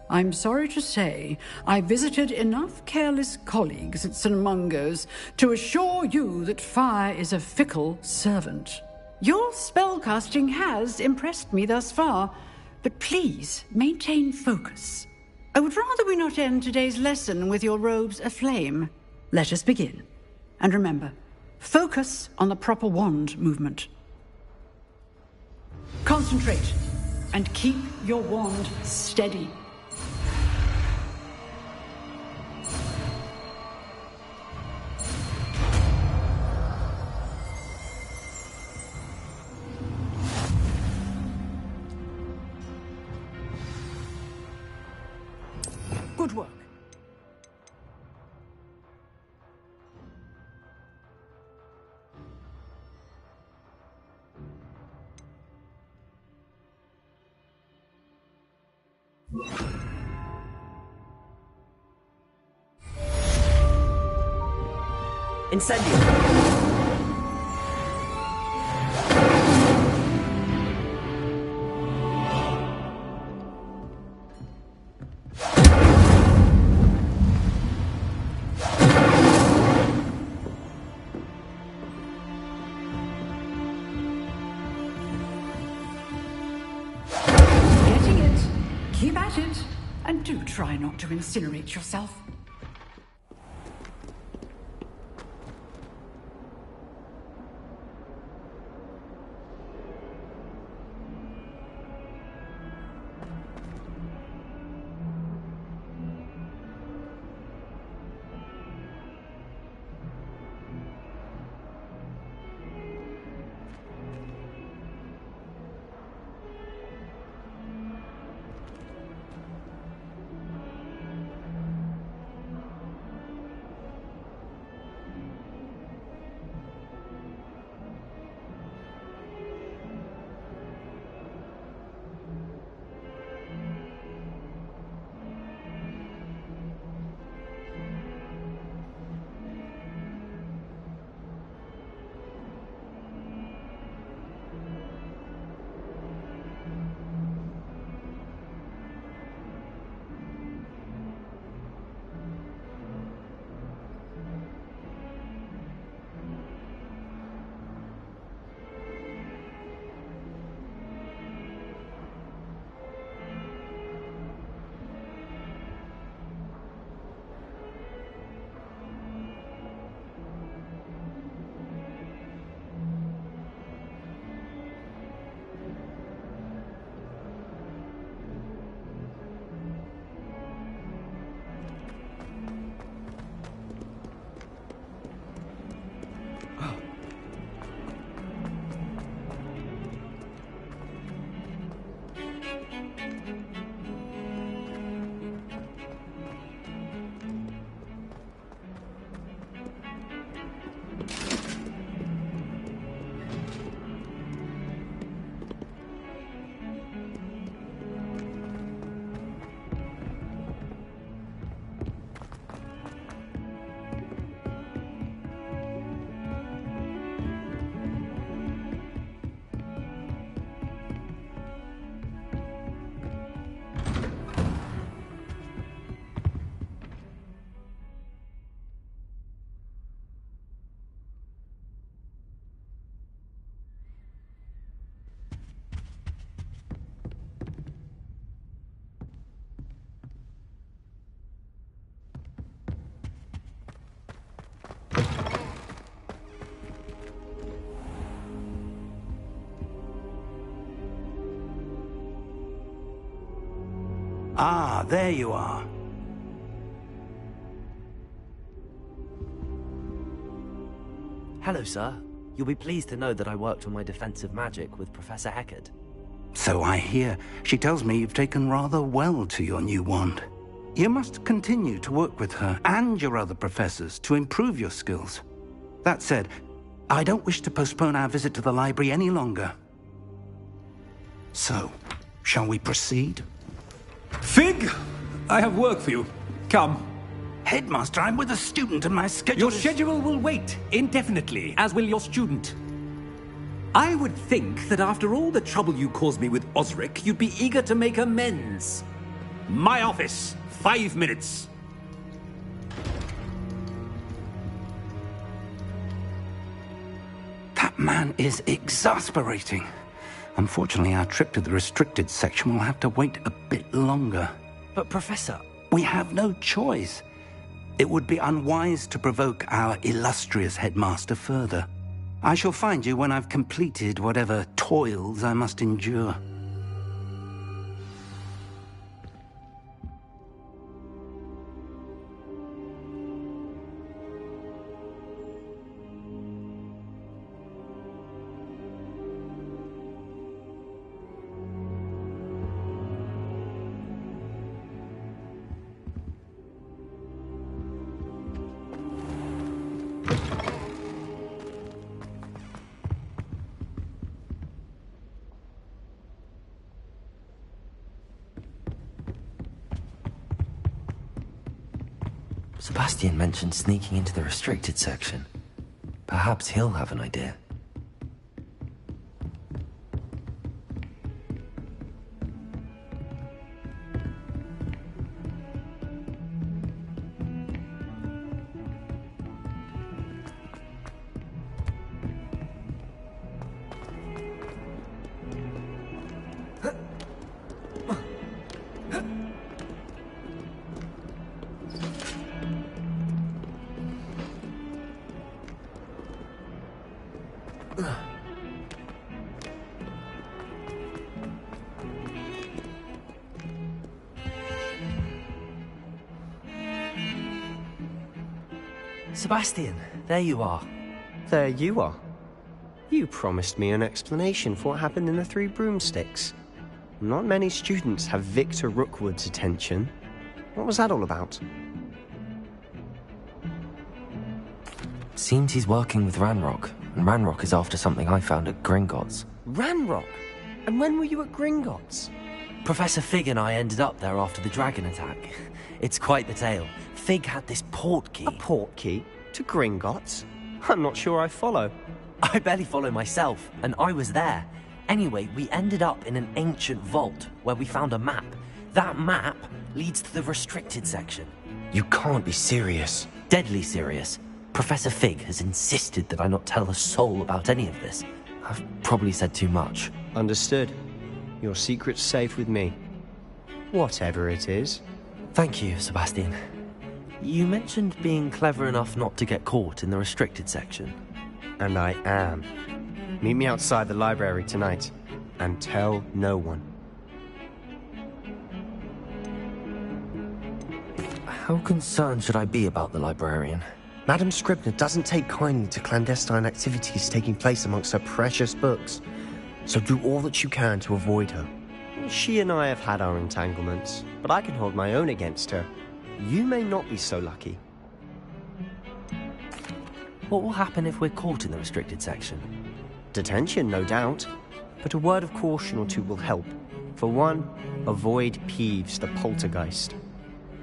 I'm sorry to say, I visited enough careless colleagues at St. Mungo's to assure you that fire is a fickle servant. Your spellcasting has impressed me thus far, but please maintain focus. I would rather we not end today's lesson with your robes aflame. Let us begin. And remember, focus on the proper wand movement. Concentrate, and keep your wand steady. Good work. Incendio! Getting it. Keep at it. And do try not to incinerate yourself. Ah, there you are. Hello, sir. You'll be pleased to know that I worked on my defensive magic with Professor Heckard. So I hear. She tells me you've taken rather well to your new wand. You must continue to work with her and your other professors to improve your skills. That said, I don't wish to postpone our visit to the library any longer. So, shall we proceed? Fig! I have work for you. Come. Headmaster, I'm with a student and my schedule Your schedule will wait indefinitely, as will your student. I would think that after all the trouble you caused me with Osric, you'd be eager to make amends. My office. 5 minutes. That man is exasperating. Unfortunately, our trip to the restricted section will have to wait a bit longer. But, Professor... We have no choice. It would be unwise to provoke our illustrious headmaster further. I shall find you when I've completed whatever toils I must endure. Sebastian mentioned sneaking into the restricted section. Perhaps he'll have an idea. Sebastian, there you are. There you are. You promised me an explanation for what happened in the Three Broomsticks. Not many students have Victor Rookwood's attention. What was that all about? Seems he's working with Ranrock, and Ranrock is after something I found at Gringotts. Ranrock? And when were you at Gringotts? Professor Fig and I ended up there after the dragon attack. It's quite the tale. Fig had this portkey. A portkey? To Gringotts? I'm not sure I follow. I barely follow myself, and I was there. Anyway, we ended up in an ancient vault where we found a map. That map leads to the restricted section. You can't be serious. Deadly serious. Professor Fig has insisted that I not tell a soul about any of this. I've probably said too much. Understood. Your secret's safe with me. Whatever it is. Thank you, Sebastian. You mentioned being clever enough not to get caught in the restricted section. And I am. Meet me outside the library tonight, and tell no one. How concerned should I be about the librarian? Madam Scribner doesn't take kindly to clandestine activities taking place amongst her precious books, so do all that you can to avoid her. She and I have had our entanglements, but I can hold my own against her. You may not be so lucky. What will happen if we're caught in the restricted section? Detention, no doubt, but a word of caution or two will help. For one, avoid Peeves the poltergeist.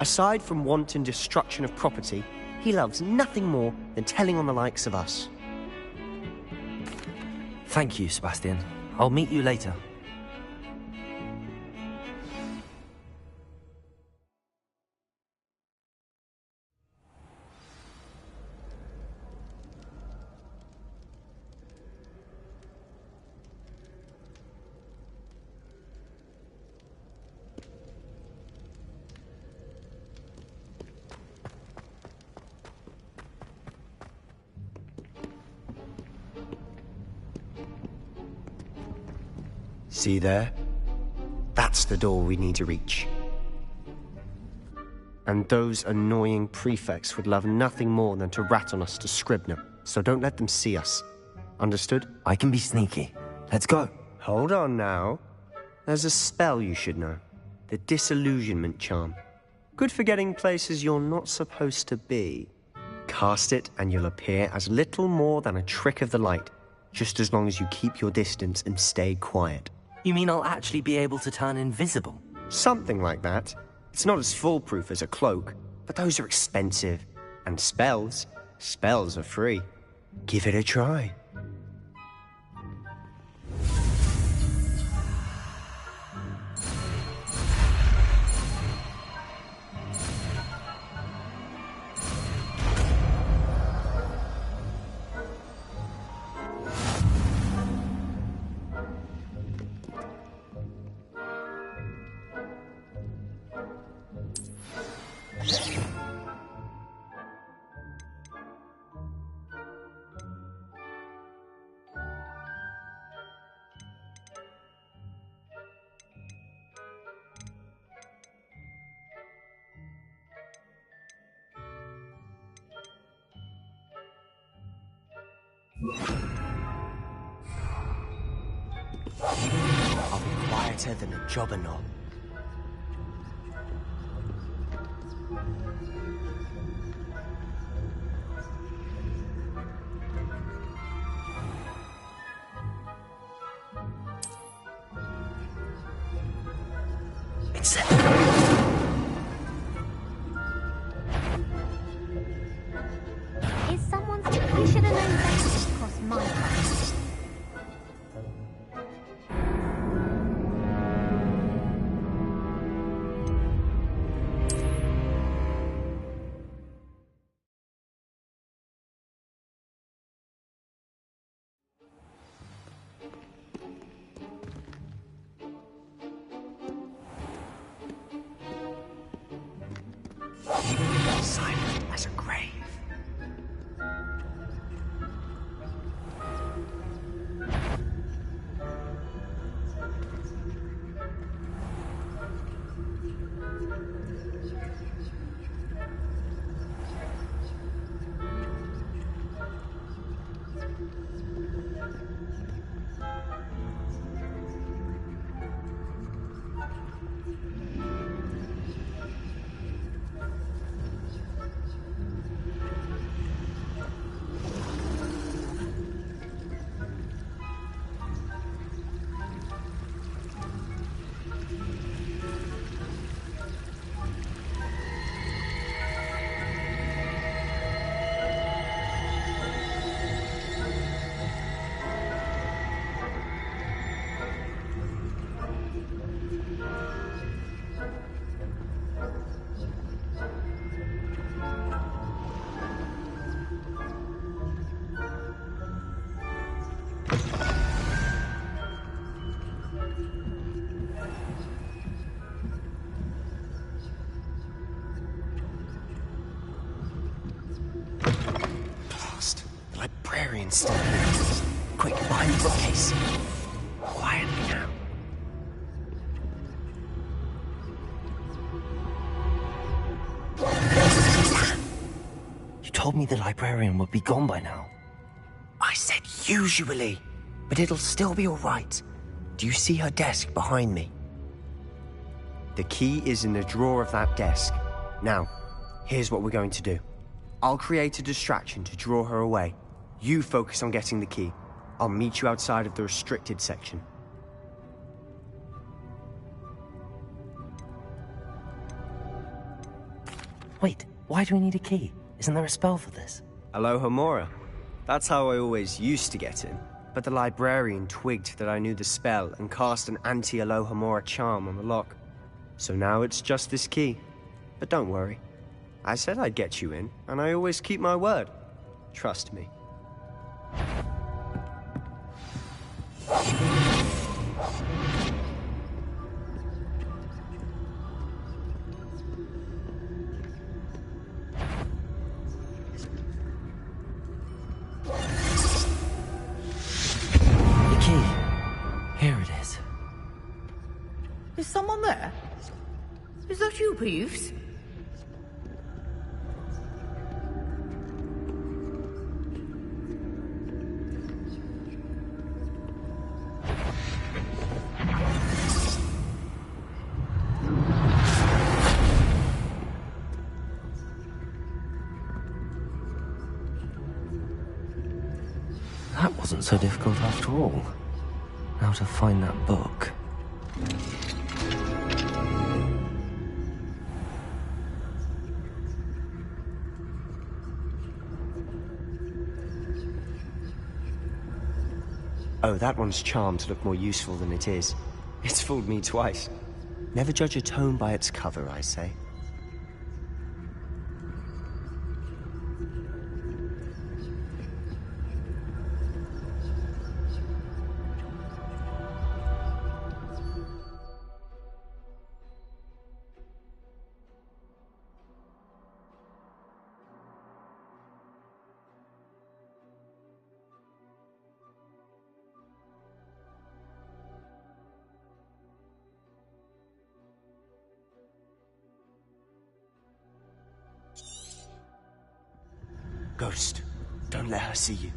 Aside from wanton destruction of property, he loves nothing more than telling on the likes of us. Thank you, Sebastian. I'll meet you later. See there? That's the door we need to reach. And those annoying prefects would love nothing more than to rat on us to Scribner, so don't let them see us. Understood? I can be sneaky. Let's go. Hold on now. There's a spell you should know. The Disillusionment Charm. Good for getting places you're not supposed to be. Cast it and you'll appear as little more than a trick of the light, just as long as you keep your distance and stay quiet. You mean I'll actually be able to turn invisible? Something like that. It's not as foolproof as a cloak, but those are expensive. And spells are free. Give it a try. I'll be quieter than a jobberknoll. It's Is someone... We should have known better. Silent as a grave. Librarian's still here. Quick, behind the bookcase. Quietly now. You told me the librarian would be gone by now. I said usually, but it'll still be all right. Do you see her desk behind me? The key is in the drawer of that desk. Now, here's what we're going to do. I'll create a distraction to draw her away. You focus on getting the key. I'll meet you outside of the restricted section. Wait, why do we need a key? Isn't there a spell for this? Alohomora. That's how I always used to get in. But the librarian twigged that I knew the spell and cast an anti-Alohomora charm on the lock. So now it's just this key. But don't worry. I said I'd get you in, and I always keep my word. Trust me. The key. Here it is. Is someone there? Is that you, Peeves? That wasn't so difficult after all. Now to find that book. Oh, that one's charmed to look more useful than it is. It's fooled me twice. Never judge a tome by its cover, I say. Ghost, don't let her see you.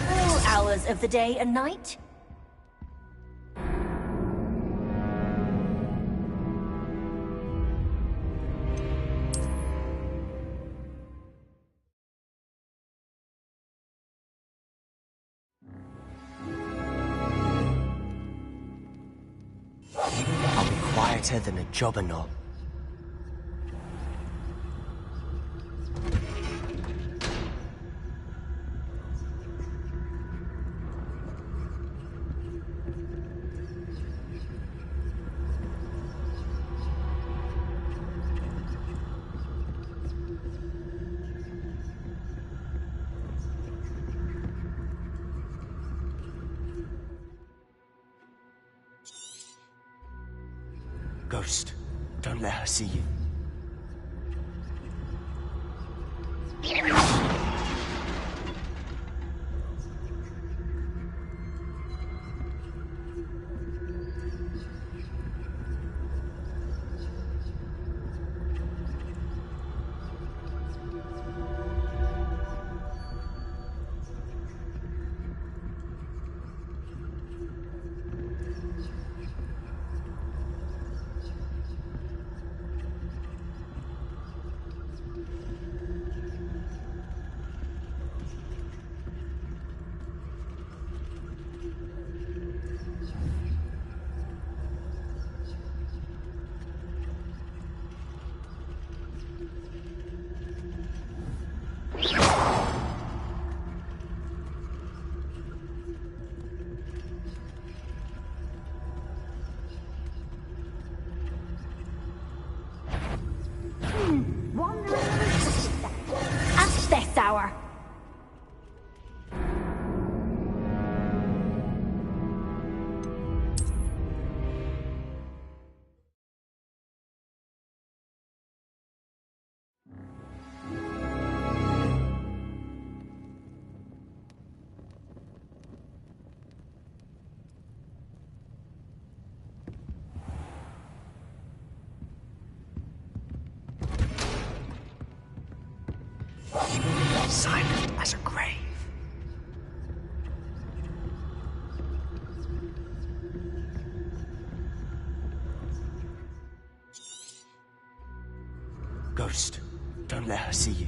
All hours of the day and night? I'll be quieter than a jobber knob. Ghost, don't let her see you. At this hour. Silent as a grave. Ghost, don't let her see you.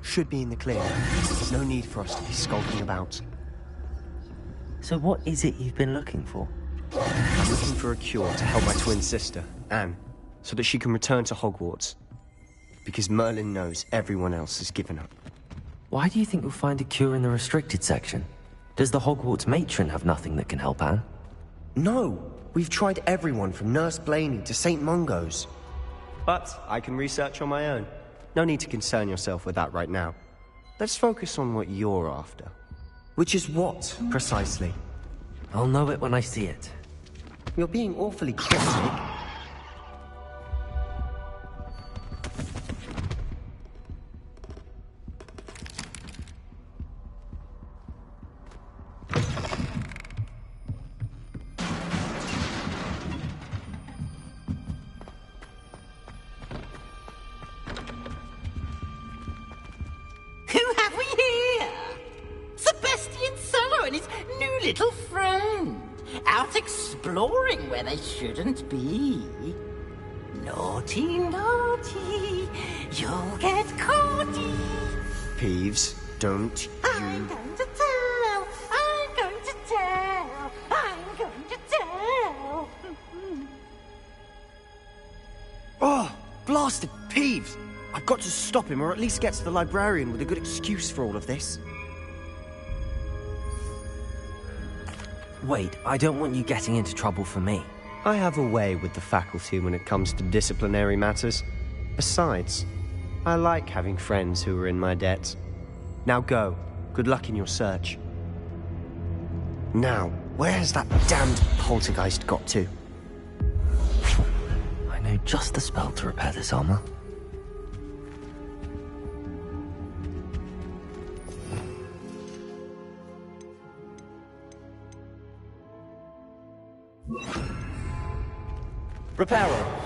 Should be in the clear. No need for us to be skulking about. So what is it you've been looking for? I'm looking for a cure to help my twin sister, Anne, so that she can return to Hogwarts. Because Merlin knows everyone else has given up. Why do you think we'll find a cure in the restricted section? Does the Hogwarts matron have nothing that can help Anne? No! We've tried everyone from Nurse Blaney to St. Mungo's. But I can research on my own. No need to concern yourself with that right now. Let's focus on what you're after. Which is what, precisely? I'll know it when I see it. You're being awfully cryptic. Little friend, out exploring where they shouldn't be. Naughty, naughty, you'll get caughty. Peeves, don't you... I'm going to tell, bastard Peeves! I've got to stop him, or at least get to the librarian with a good excuse for all of this. Wait, I don't want you getting into trouble for me. I have a way with the faculty when it comes to disciplinary matters. Besides, I like having friends who are in my debt. Now go. Good luck in your search. Now, where's that damned poltergeist got to? I know just the spell to repair this armor. Reparo.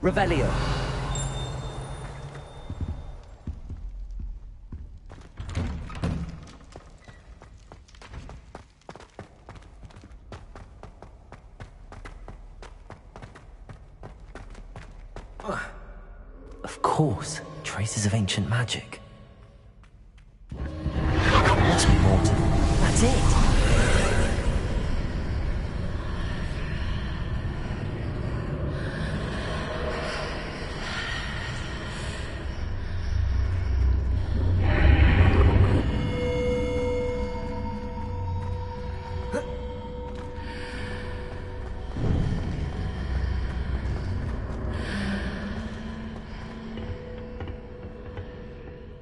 Revelio. Of course, traces of ancient magic. Must be more to... That's it!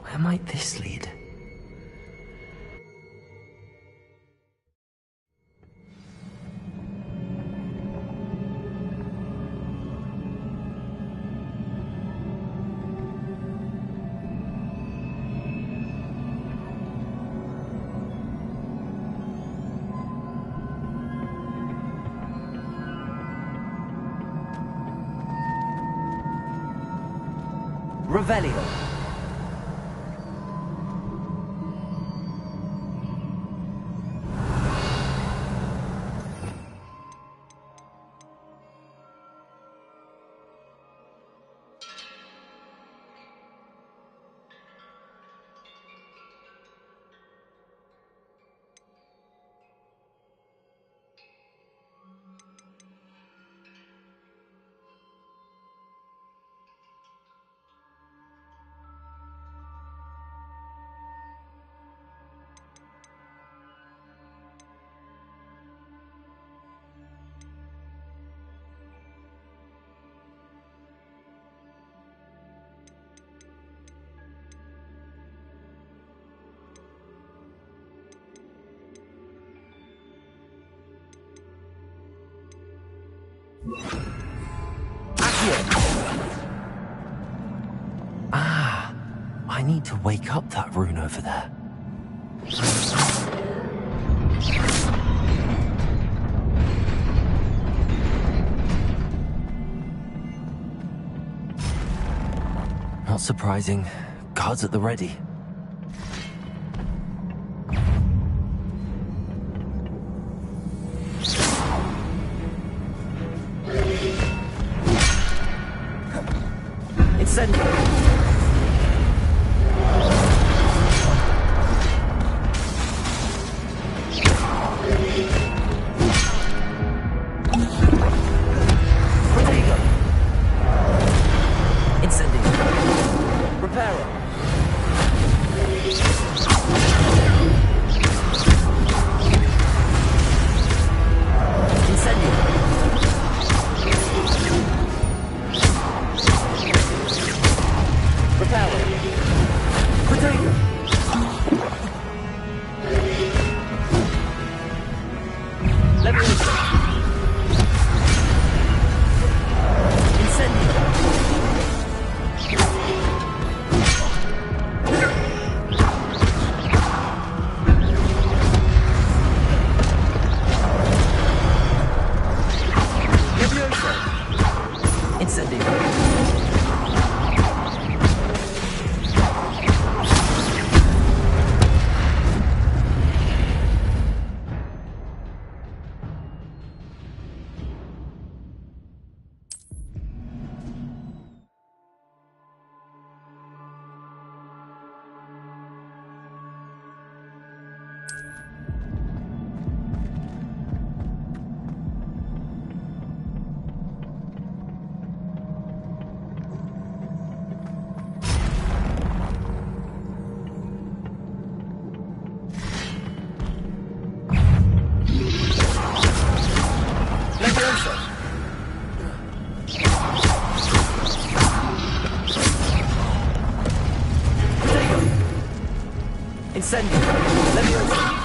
Where might this lead? Revelio. Ah, I need to wake up that rune over there. Not surprising. Guards at the ready. Incendio! Leviosa!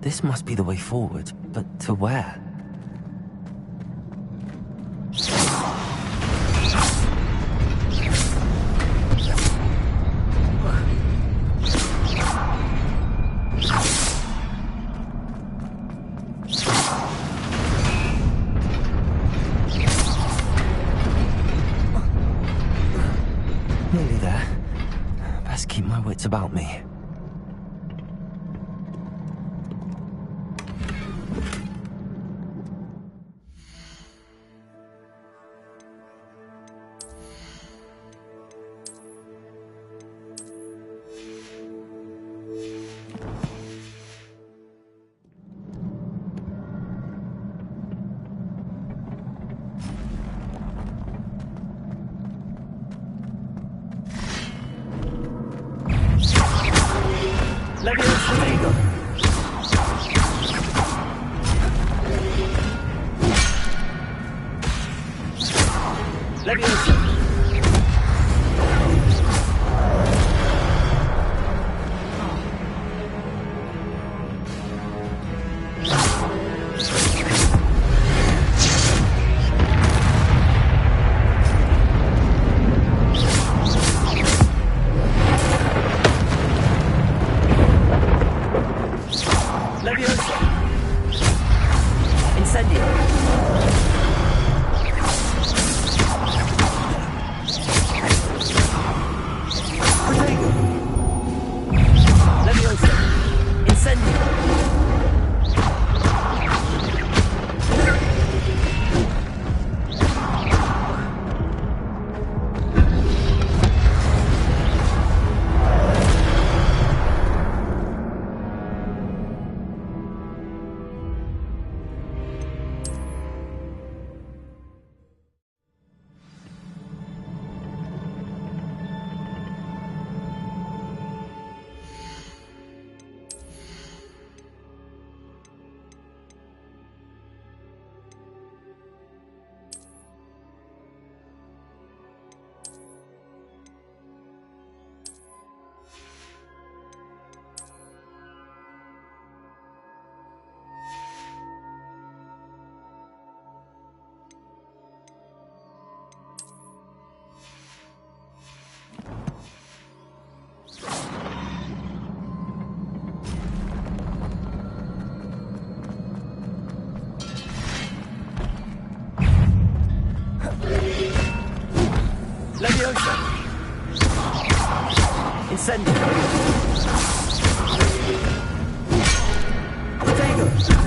This must be the way forward, but to where? Nearly there. Best keep my wits about me. Leviosa! Incendio! Protego!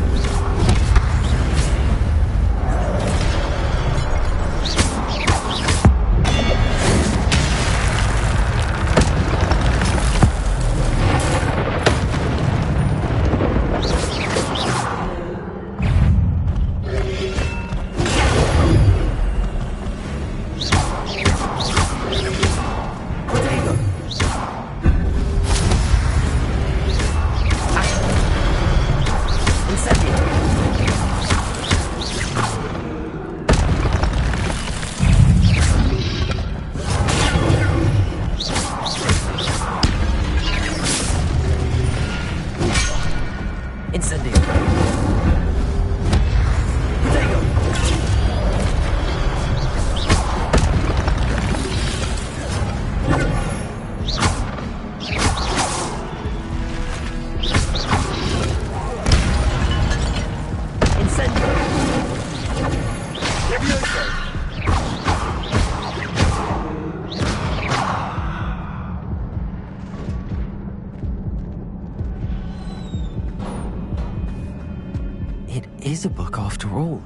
is a book after all.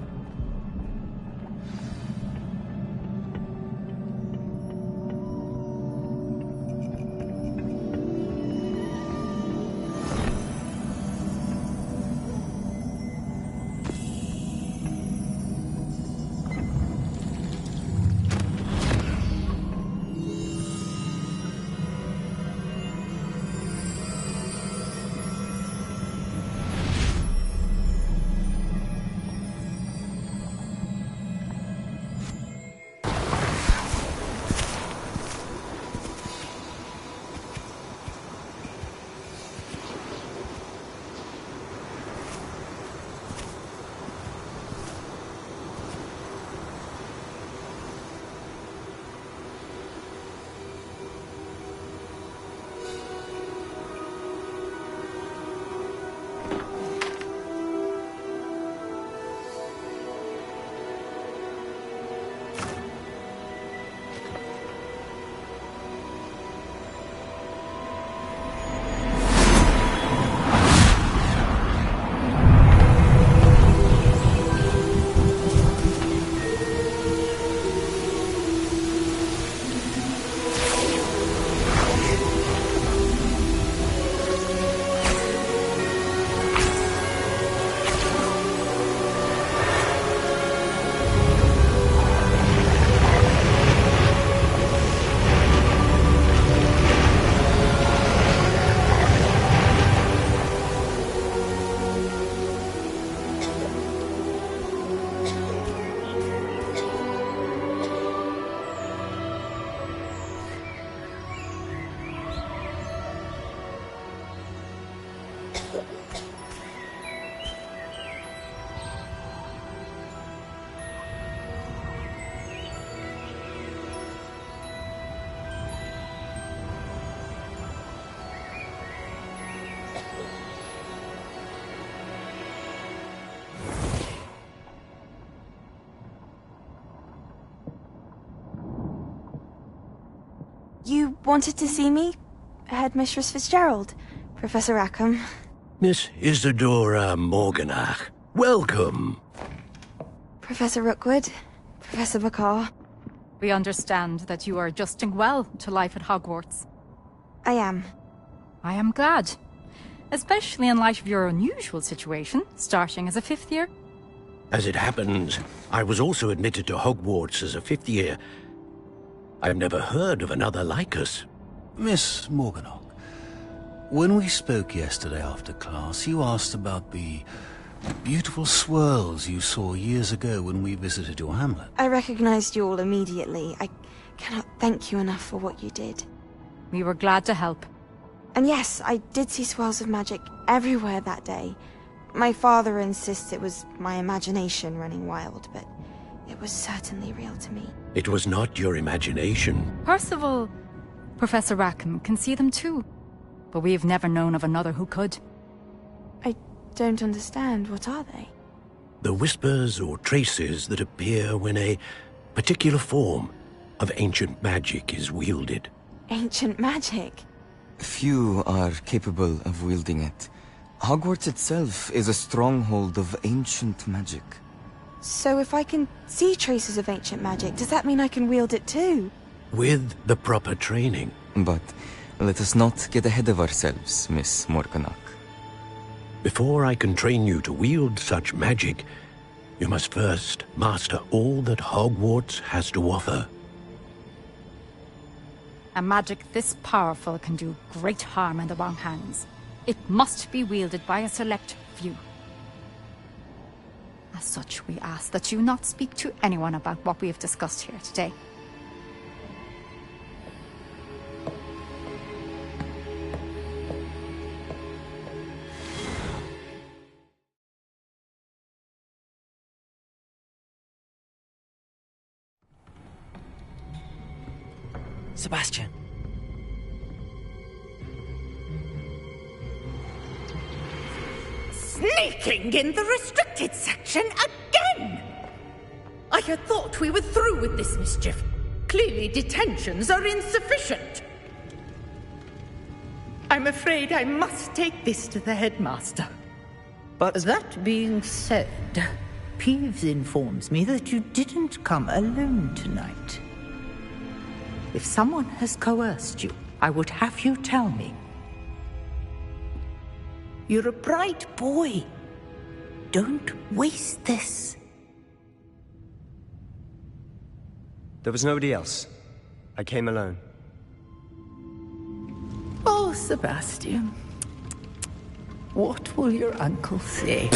You wanted to see me? Headmistress Fitzgerald? Professor Rackham? Miss Isadora Morganach, welcome. Professor Rookwood? Professor Bakar? We understand that you are adjusting well to life at Hogwarts. I am. I am glad. Especially in light of your unusual situation, starting as a 5th year. As it happens, I was also admitted to Hogwarts as a 5th year. I've never heard of another like us. Miss Morganach, when we spoke yesterday after class, you asked about the beautiful swirls you saw years ago when we visited your hamlet. I recognized you all immediately. I cannot thank you enough for what you did. We were glad to help. And yes, I did see swirls of magic everywhere that day. My father insists it was my imagination running wild, but it was certainly real to me. It was not your imagination. Percival, Professor Rackham can see them too. But we have never known of another who could. I don't understand. What are they? The whispers or traces that appear when a particular form of ancient magic is wielded. Ancient magic? Few are capable of wielding it. Hogwarts itself is a stronghold of ancient magic. So if I can see traces of ancient magic, does that mean I can wield it too? With the proper training. But let us not get ahead of ourselves, Miss Morganach. Before I can train you to wield such magic, you must first master all that Hogwarts has to offer. A magic this powerful can do great harm in the wrong hands. It must be wielded by a select few. As such, we ask that you not speak to anyone about what we have discussed here today. Sebastian. Sneaking in the restricted section again! I had thought we were through with this mischief. Clearly detentions are insufficient. I'm afraid I must take this to the headmaster. But... That being said, Peeves informs me that you didn't come alone tonight. If someone has coerced you, I would have you tell me. You're a bright boy. Don't waste this. There was nobody else. I came alone. Oh, Sebastian. What will your uncle say?